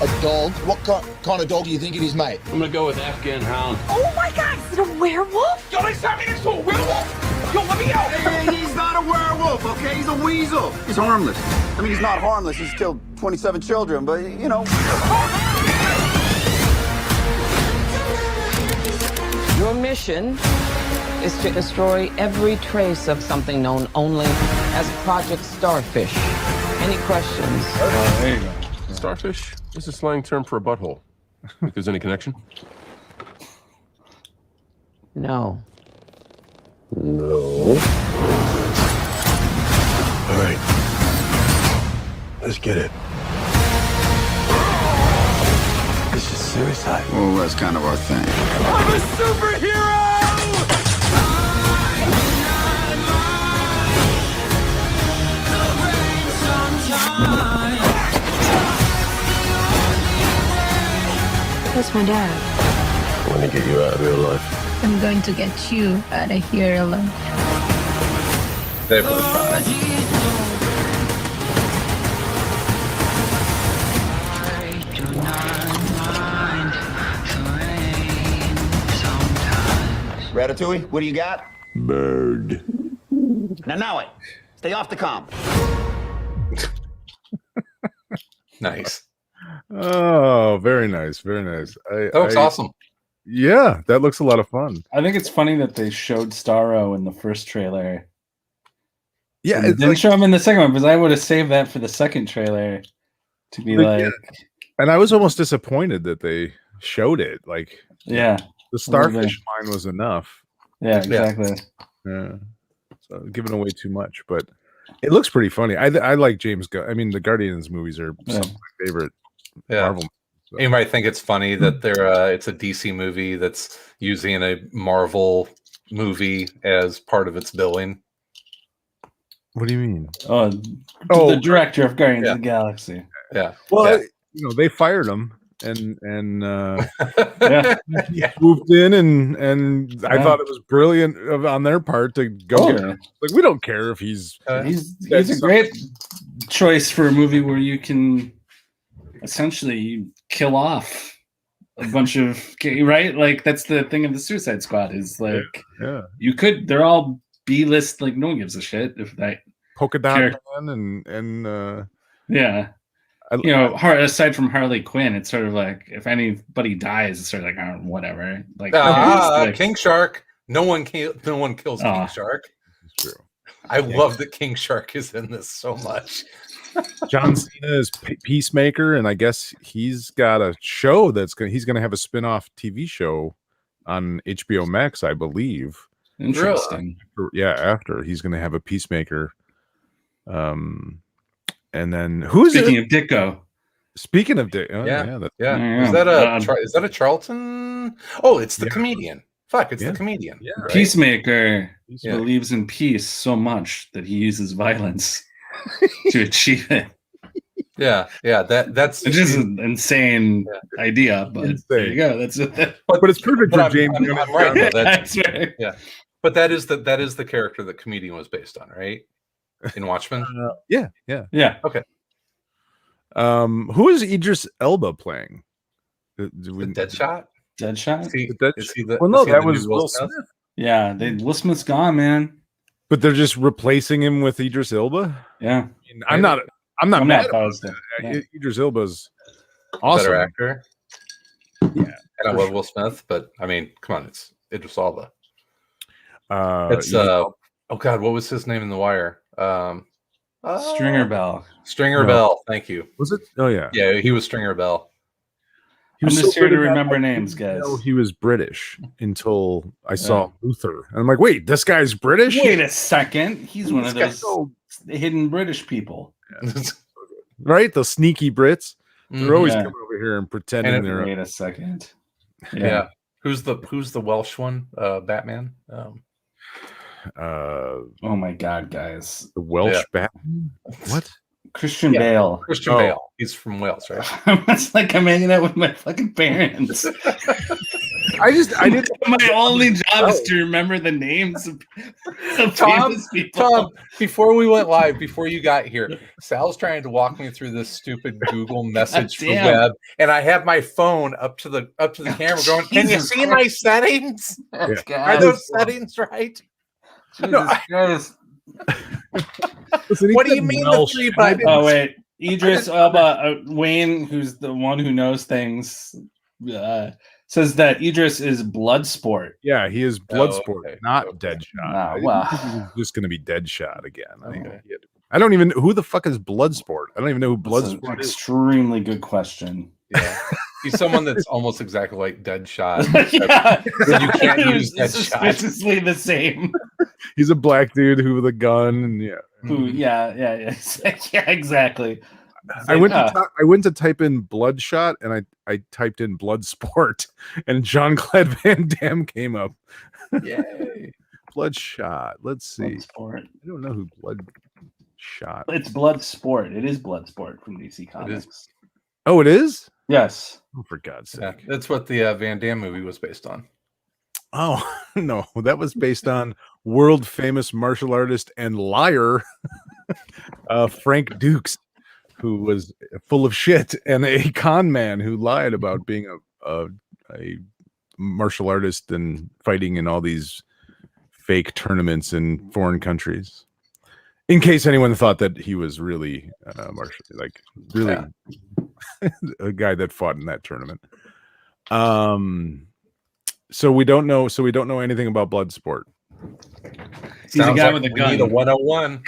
A dog? What kind of dog are you thinking he's mate? I'm gonna go with Afghan Hound. Oh my god, is it a werewolf? Yo, they sent me next to a werewolf! Yo, let me out! Hey, he's not a werewolf, okay? He's a weasel. He's harmless. I mean, he's not harmless. He's killed 27 children, but, you know. Your mission is to destroy every trace of something known only as Project Starfish. Any questions? There you go. Starfish is a slang term for a butthole. If there's any connection? No. No. All right. Let's get it. This is suicide. Well, that's kind of our thing. I'm a superhero! Where's my dad? I want to get you out of real life. I'm going to get you out of here alone. They both die. Ratatouille, what do you got? Bird. Now it. Stay off the comm. Nice. Oh, very nice, very nice. That looks awesome. Yeah, that looks a lot of fun. I think it's funny that they showed Starro in the first trailer. Yeah, And it's didn't like, show him in the second one because I would have saved that for the second trailer to be Like, like, and I was almost disappointed that they showed it. Like, yeah, the starfish line was enough. yeah, exactly. Yeah, so giving away too much, but it looks pretty funny. I like James Gunn. I mean, the Guardians movies are some of my favorite Marvel. So. You might think it's funny that it's a DC movie that's using a Marvel movie as part of its billing. What do you mean? Oh, the director of Guardians of the Galaxy. Yeah. Well, you know, they fired him and Yeah. moved in and I thought it was brilliant on their part to go get him. Like, we don't care if he's he's a great choice for a movie where you can essentially kill off a bunch of right. Like that's the thing of the Suicide Squad is like you could. They're all B-list. Like no one gives a shit if that Polka Dot Man and yeah. You know, aside from Harley Quinn, it's sort of like if anybody dies, it's sort of like whatever. Like, like King Shark. No one kills King Shark. It's true. I love that King Shark is in this so much. John Cena is Peacemaker, and I guess he's got a show he's gonna have a spin-off TV show on HBO Max, I believe. Interesting. After he's gonna have a Peacemaker. And then who's speaking of Dicko? Speaking of Dick, Is that a Charlton? Oh, it's the comedian. Fuck, it's the comedian. Yeah, right. Peacemaker believes in peace so much that he uses violence to achieve it. Yeah. That's it's just an insane idea, but there you go. That's it. But it's perfect for James. I'm right. That's right. Yeah, but that is the character that comedian was based on, right? In Watchmen. Yeah. Okay. Who is Idris Elba playing? Deadshot. Deadshot. Well, no, that was Will Smith. Yeah, Will Smith's gone, man. But they're just replacing him with Idris Elba. Yeah, I'm not mad about that. Yeah. Idris Elba's awesome. Better actor. Yeah, and I love Will Smith, but I mean, come on, it's Idris Elba. Oh God, what was his name in The Wire? Stringer Bell. Stringer Bell. Thank you. Was it? Oh yeah. Yeah, he was Stringer Bell. I'm just here to remember names, guys. He was British until I saw Luther, and I'm like, wait, this guy's British? Wait a second, he's one of those hidden British people, right? The sneaky Brits. They're always coming over here and pretending they're. Wait a second. Yeah. Who's the Welsh one? Batman. Oh my God, guys! The Welsh Batman. What? Christian Bale. Christian Bale. He's from Wales, right? It's like I'm hanging out with my fucking parents. I didn't. My only job is to remember the names of famous people. Tom, before we went live, before you got here, Sal's trying to walk me through this stupid Google message for web, and I have my phone up to the camera, going, "Can you see my settings? Are those settings right?" Listen, what do you mean the 3 buttons? Oh wait, Idris Elba, Wayne, who's the one who knows things, says that Idris is Bloodsport. Yeah, he is Bloodsport, not Deadshot. Wow. He's just going to be Deadshot again. Okay. I don't even who the fuck is Bloodsport. I don't even know who Bloodsport is. Extremely good question. Yeah. He's someone that's almost exactly like Deadshot. Yeah. You can't use Deadshot. Suspiciously the same. He's a black dude who with a gun and Yeah, exactly. I went to type in Bloodshot and I typed in Bloodsport and Jean-Claude Van Damme came up. Yay. Bloodshot. Let's see. Bloodsport. I don't know who Bloodshot. It's Bloodsport. It is Bloodsport from DC Comics. Oh, it is? Yes. Oh, for God's sake. Yeah, that's what the Van Damme movie was based on. Oh, no. That was based on world famous martial artist and liar Frank Dukes, who was full of shit and a con man who lied about being a martial artist and fighting in all these fake tournaments in foreign countries. In case anyone thought that he was really a guy that fought in that tournament. So we don't know anything about Bloodsport. He's a guy with a gun. We need a 101.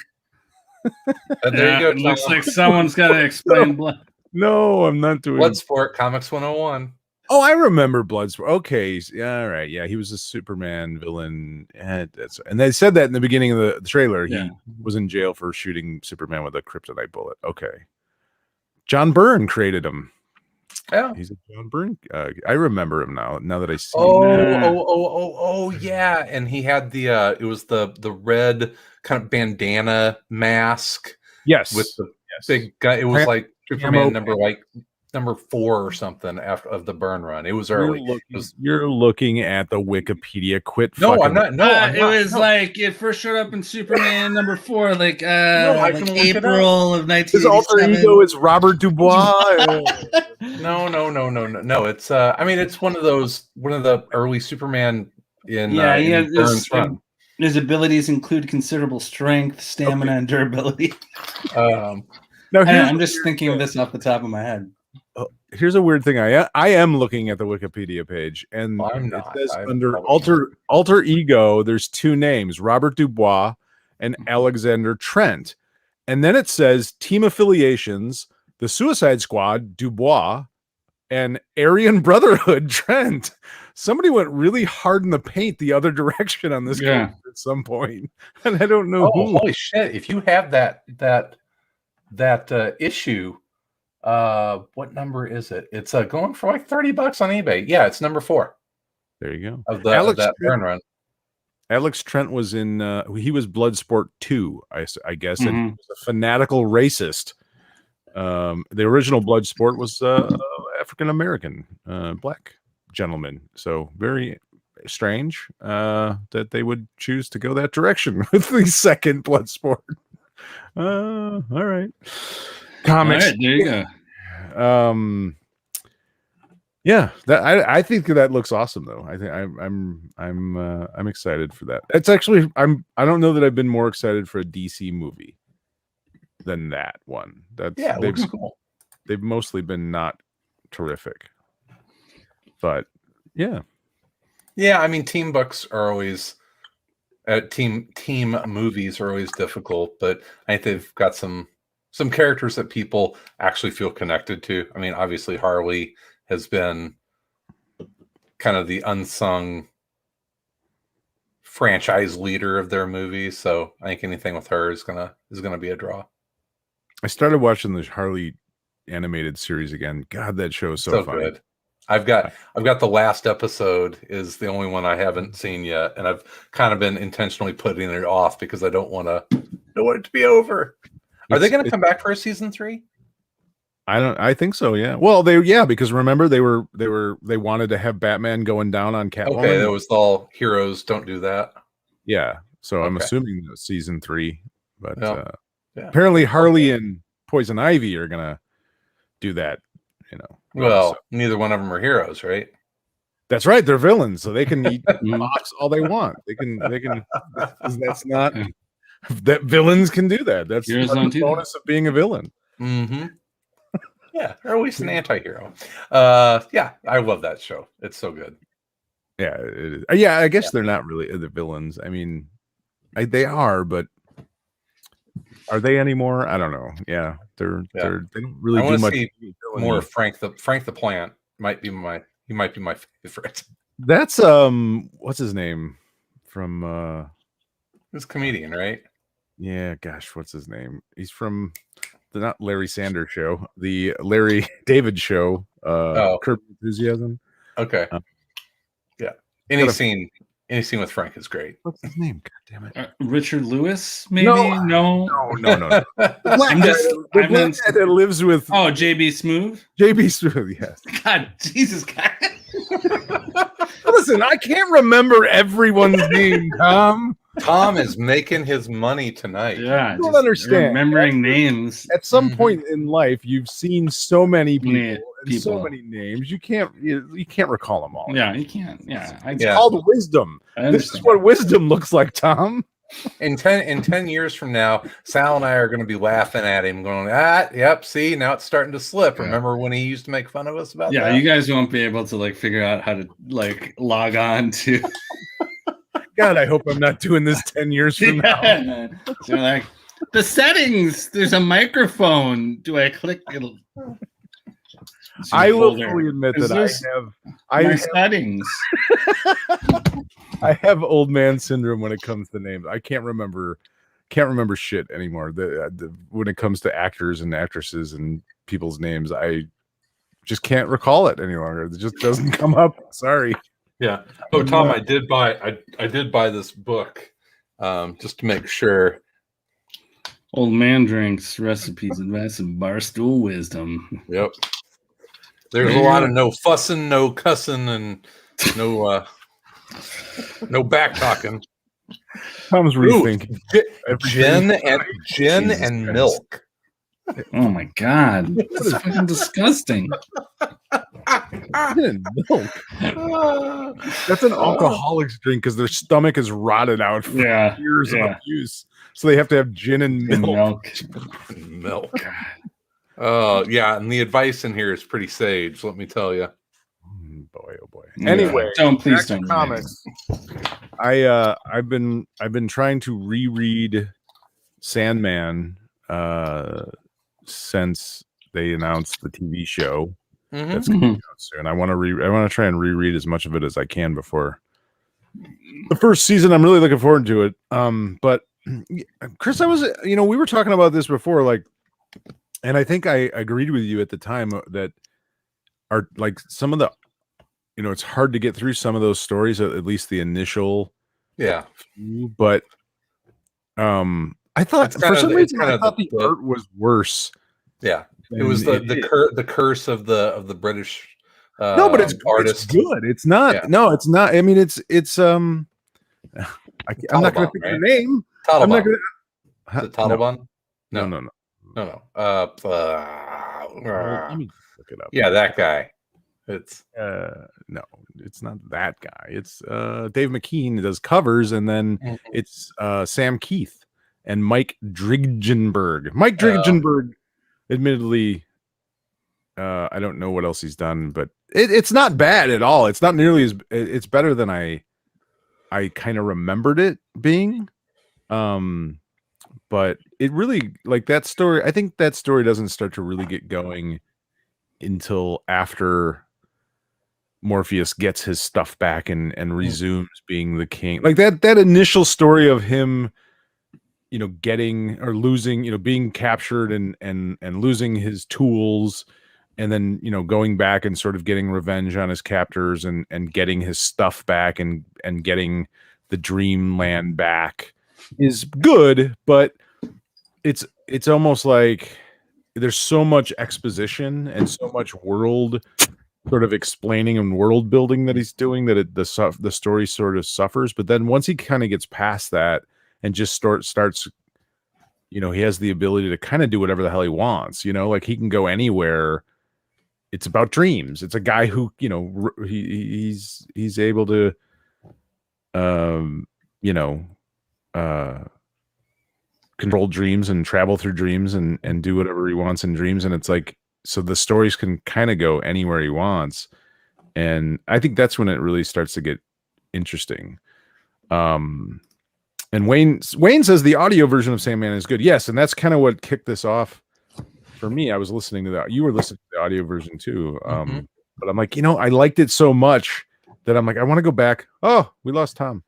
There you go. It looks like someone's got to explain blood. No, I'm not doing Bloodsport Comics 101. Oh, I remember Bloodsport. Okay, yeah, all right, yeah, he was a Superman villain, and they said that in the beginning of the trailer. He was in jail for shooting Superman with a kryptonite bullet. Okay, John Byrne created him. Yeah, he's a John Byrne. I remember him now. Now that I see. Oh, yeah, and he had the it was the red kind of bandana mask. Yes, with the big guy. It was like Superman number 4 or something of the Byrne run. It was early. You're looking at the Wikipedia. Quit. No, I'm not. No, I'm it not, was like it first showed up in Superman number 4, like April of 1987. His alter ego is Robert Dubois. No. It's I mean, it's one of the early Superman in Byrne's run. His abilities include considerable strength, stamina, and durability. Now I'm just thinking of this off the top of my head. Here's a weird thing. I am looking at the Wikipedia page, and it says under alter ego, there's 2 names: Robert Dubois and Alexander Trent, and then it says team affiliations: the Suicide Squad, Dubois, and Aryan Brotherhood, Trent. Somebody went really hard in the paint the other direction on this character at some point, and I don't know who. Holy shit! If you have that issue. What number is it? It's going for like $30 on eBay. Yeah, it's number 4. There you go. Of that Byrne run. Alex Trent was in. He was Bloodsport 2, I guess, and he was a fanatical racist. The original Bloodsport was African American, black gentleman. So very strange that they would choose to go that direction with the second Bloodsport. All right. Comics. All right, there you go. Yeah, I think that looks awesome though. I think I'm excited for that. It's actually I don't know that I've been more excited for a DC movie than that one. It looks cool. They've mostly been not terrific, but yeah. I mean, team books are always team movies are always difficult, but I think they've got some characters that people actually feel connected to. I mean, obviously Harley has been kind of the unsung franchise leader of their movies, so I think anything with her is gonna be a draw. I started watching the Harley animated series again. God, that show is so funny. Good. I've got the last episode is the only one I haven't seen yet, and I've kind of been intentionally putting it off because I don't want it to be over. Are they going to come back for a season 3? I think so. Yeah. Well, because remember they wanted to have Batman going down on Catwoman. Okay, that was all heroes don't do that. Yeah. So I'm assuming season 3, but apparently Harley and Poison Ivy are gonna do that. Well, neither one of them are heroes, right? That's right. They're villains, so they can eat box all they want. They can. That's not. That villains can do that. That's the bonus of being a villain. Mm-hmm. Yeah, or at least an anti-hero. I love that show. It's so good. Yeah, it is. Yeah, I guess they're not really the villains. I mean, they are, but Are they anymore? I don't know. Yeah, they don't really I do want to much. see more of Frank the Plant. He might be my favorite. That's what's his name from He's a comedian, right? yeah, gosh, what's his name? He's from the not Larry Sanders Show, the Larry David Show. Curb Enthusiasm. Okay. Yeah. Any scene with Frank is great. What's his name? God damn it. Richard Lewis, maybe? No. The black guy that lives with JB Smoove. JB Smoove, yes. God, Jesus, God. Listen, I can't remember everyone's name, Tom. Tom is making his money tonight. Yeah, I don't understand. Remembering names. At some point in life, you've seen so many people and so many names. You can't recall them all. Yeah, you can't. Yeah, it's called wisdom. This is what wisdom looks like, Tom. In 10 years from now, Sal and I are going to be laughing at him, going, yep, see, now it's starting to slip. Remember when he used to make fun of us about that? Yeah, you guys won't be able to figure out how to log on to. God, I hope I'm not doing this 10 years from now. So the settings, there's a microphone. Do I click it? I will fully admit that I have settings. I have old man syndrome when it comes to names. I can't remember shit anymore. When it comes to actors and actresses and people's names, I just can't recall it any longer. It just doesn't come up. Sorry. Yeah. Oh, Tom, I did buy this book just to make sure. Old Man Drinks, Recipes, Advice, and Barstool Wisdom. Yep. There's a lot of no fussing, no cussing, and no back talking. Tom's rethinking. Gin and milk. Oh my God, that's fucking disgusting. Gin and milk. That's an alcoholic's drink because their stomach is rotted out from years of abuse, so they have to have gin and milk. Milk. Yeah, and the advice in here is pretty sage. Let me tell you. Boy, oh boy. Anyway, please don't. Comics. I've been trying to reread Sandman since they announced the TV show that's coming out soon. I want to try and reread as much of it as I can before the first season. I'm really looking forward to it. But Chris, we were talking about this before, and I think I agreed with you at the time that are some of the, it's hard to get through some of those stories, at least the initial. Yeah. But I thought for some reason I thought the art was worse. Yeah, it was the curse of the British. No, but it's artist. It's good. It's not. Yeah. No, it's not. I mean, it's. I'm not going to pick the name. Taliban. I'm not going to. Is it Taliban? No. Let me look it up. Yeah, that guy. It's no, it's not that guy. It's Dave McKean does covers, and then it's Sam Keith and Mike Driggenberg. Mike Driggenberg, admittedly, I don't know what else he's done, but it's not bad at all. It's not nearly as. It's better than I kind of remembered it being. But it really, that story. I think that story doesn't start to really get going until after Morpheus gets his stuff back and resumes being the king. That initial story of him, getting or losing, being captured and losing his tools, and then going back and sort of getting revenge on his captors and getting his stuff back and getting the dreamland back is good, but it's almost like there's so much exposition and so much world sort of explaining and world building that he's doing that the story sort of suffers. But then once he kind of gets past that and just starts, he has the ability to kind of do whatever the hell he wants. He can go anywhere. It's about dreams. It's a guy who, he's able to, control dreams and travel through dreams and do whatever he wants in dreams. And it's so the stories can kind of go anywhere he wants. And I think that's when it really starts to get interesting. And Wayne says the audio version of Sandman is good. Yes, and that's kind of what kicked this off for me. I was listening to that. You were listening to the audio version too. But I'm like, I liked it so much that I'm like, I want to go back. Oh, we lost Tom.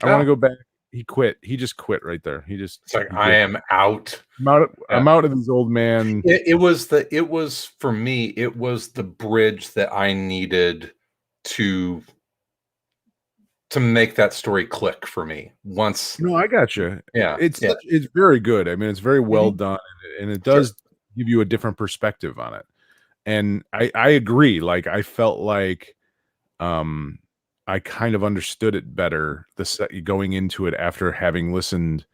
I want to go back. He quit. He just quit right there. It's like, I am out. I'm out of this old man. It was for me, it was the bridge that I needed to make that story click for me once. No, I got you. Yeah. It's very good. I mean, it's very well done, and it does give you a different perspective on it. And I agree. Like, I felt like I kind of understood it better going into it after having listened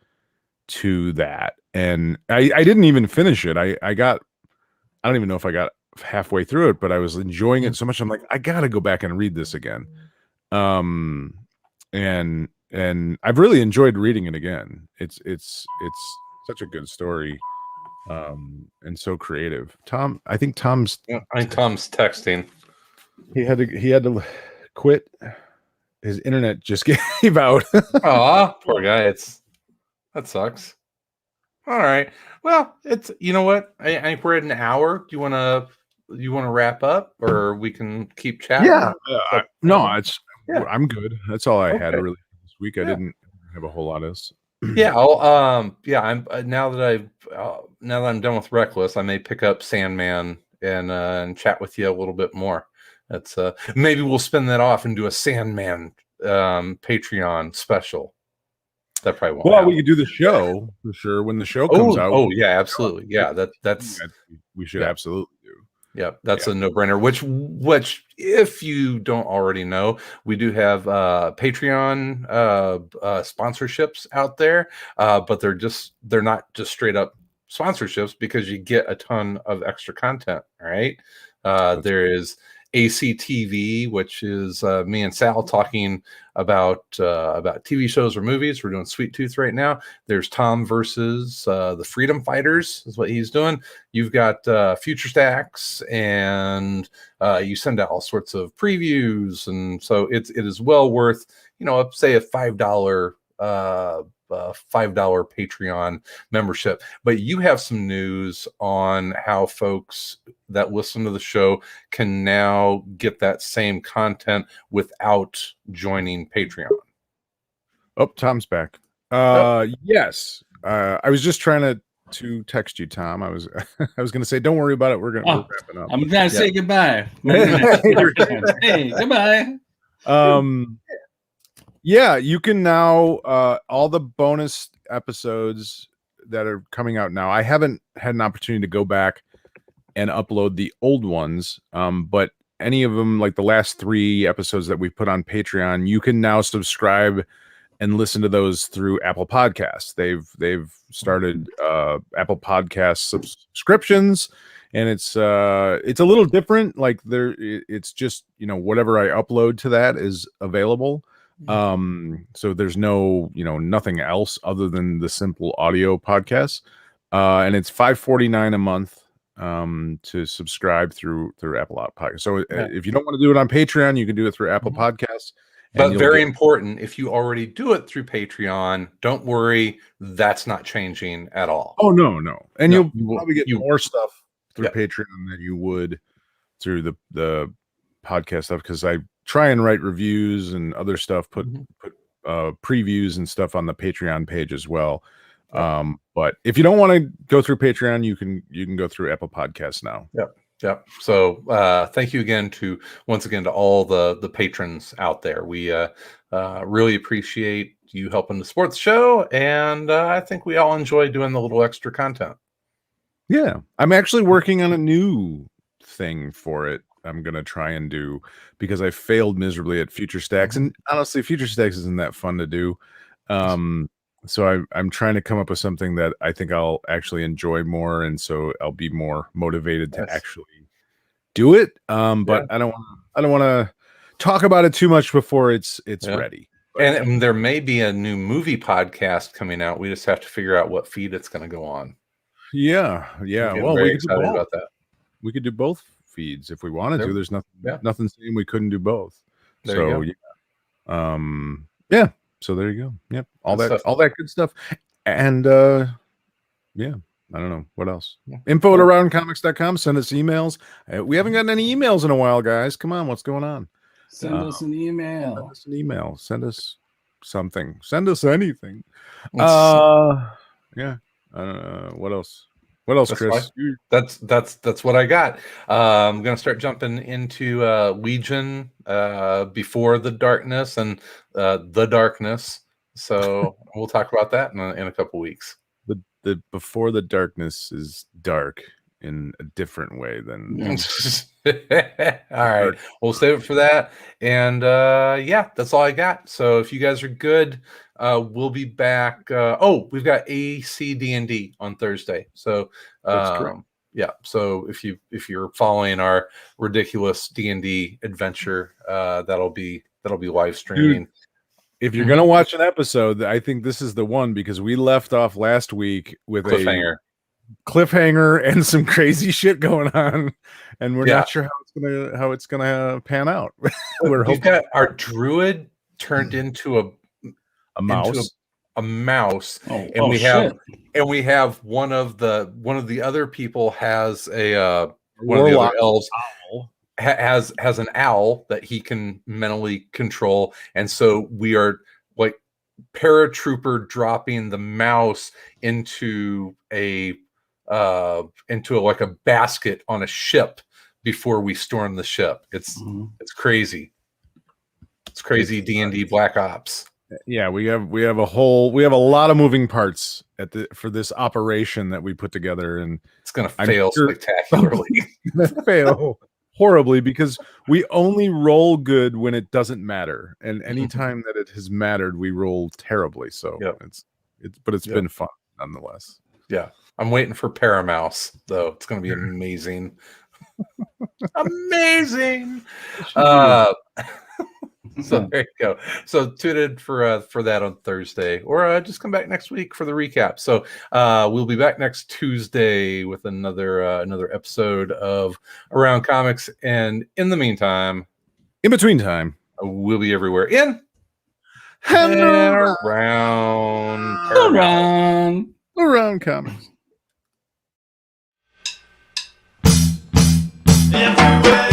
to that. And I didn't even finish it. I don't even know if I got halfway through it, but I was enjoying it so much. I'm like, I gotta go back and read this again. And I've really enjoyed reading it again. It's such a good story. And so creative. I think Tom's texting. He had to quit. His internet just gave out. Aw, poor guy. That sucks. All right. Well, you know what? I think we're at an hour. Do you want to wrap up, or we can keep chatting? Yeah. I'm good. That's all I had really this week. I didn't have a whole lot of. Yeah. I'm now that I'm done with Reckless, I may pick up Sandman and chat with you a little bit more. That's maybe we'll spin that off and do a Sandman Patreon special. That probably won't. Well, we could do the show for sure when the show comes out. Oh yeah, absolutely. Yeah, that's we should absolutely do. Yeah, that's a no-brainer. Which, if you don't already know, we do have Patreon sponsorships out there, but they're not just straight up sponsorships, because you get a ton of extra content. All right, there is ACTV, which is me and Sal talking about TV shows or movies. We're doing Sweet Tooth right now. There's Tom versus the Freedom Fighters is what he's doing. You've got Future Stacks, and you send out all sorts of previews, and so it is well worth, say a $5 Patreon membership. But you have some news on how folks that listen to the show can now get that same content without joining Patreon. Oh, Tom's back. Yes. I was just trying to text you, Tom. I was going to say, don't worry about it. We're wrapping up. I'm going to say goodbye. Hey, goodbye. Yeah, you can now all the bonus episodes that are coming out now. I haven't had an opportunity to go back and upload the old ones, but any of them, like the last 3 episodes that we put on Patreon, you can now subscribe and listen to those through Apple Podcasts. They've started Apple Podcast subscriptions, and it's a little different. Like it's just whatever I upload to that is available. So there's no nothing else other than the simple audio podcasts, and it's $5.49 a month to subscribe through Apple Podcasts. So if you don't want to do it on Patreon, you can do it through Apple Podcasts. But very important, if you already do it through Patreon, don't worry, that's not changing at all. Oh no, and you'll probably get more stuff through Patreon than you would through the podcast stuff, because I try and write reviews and other stuff, put previews and stuff on the Patreon page as well. But if you don't want to go through Patreon, you can go through Apple Podcasts now. Yep. So thank you again to all the patrons out there. We really appreciate you helping to support the show, and I think we all enjoy doing the little extra content. Yeah, I'm actually working on a new thing for it. I'm gonna try and do, because I failed miserably at Future Stacks, and honestly, Future Stacks isn't that fun to do. So I'm trying to come up with something that I think I'll actually enjoy more, and so I'll be more motivated to actually do it. But I don't want to talk about it too much before it's ready. And there may be a new movie podcast coming out. We just have to figure out what feed it's going to go on. Yeah. Well, we're excited about that. We could do both feeds if we wanted to. There's nothing saying we couldn't do both. Yeah. So there you go. Yep. Good stuff. All that good stuff. And yeah, I don't know what else. Yeah. Info at aroundcomics.com. Send us emails. We haven't gotten any emails in a while, guys. Come on, what's going on? Send us an email. Send us an email. Send us something. Send us anything. Yeah. What else? What else, Chris? That's what I got. I'm gonna start jumping into Legion, Before the Darkness, and the Darkness. So we'll talk about that in a couple weeks. The Before the Darkness is dark in a different way than. All right, we'll save it for that. And yeah, that's all I got. So if you guys are good, we'll be back. We've got ACD&D on Thursday. So yeah, so if you're following our ridiculous D&D adventure, that'll be live streaming. Dude, if you're gonna watch an episode, I think this is the one, because we left off last week with a cliffhanger and some crazy shit going on, and we're not sure how it's gonna pan out. We've got our druid turned into a mouse. We have one of the other people has one of the other elves has an owl that he can mentally control, and so we are like paratrooper dropping the mouse into a basket on a ship before we storm the ship. It's crazy. It's crazy. D&D Black Ops. Yeah, we have a lot of moving parts for this operation that we put together, and it's gonna fail spectacularly. Fail horribly, because we only roll good when it doesn't matter, and anytime that it has mattered, we roll terribly. So it's been fun nonetheless. Yeah, I'm waiting for Paramouse though. It's gonna be amazing. Amazing. So there you go. So tune in for that on Thursday, or just come back next week for the recap. So we'll be back next Tuesday with another episode of Around Comics. And in the meantime, in between time, we'll be everywhere in and around comics. Everywhere.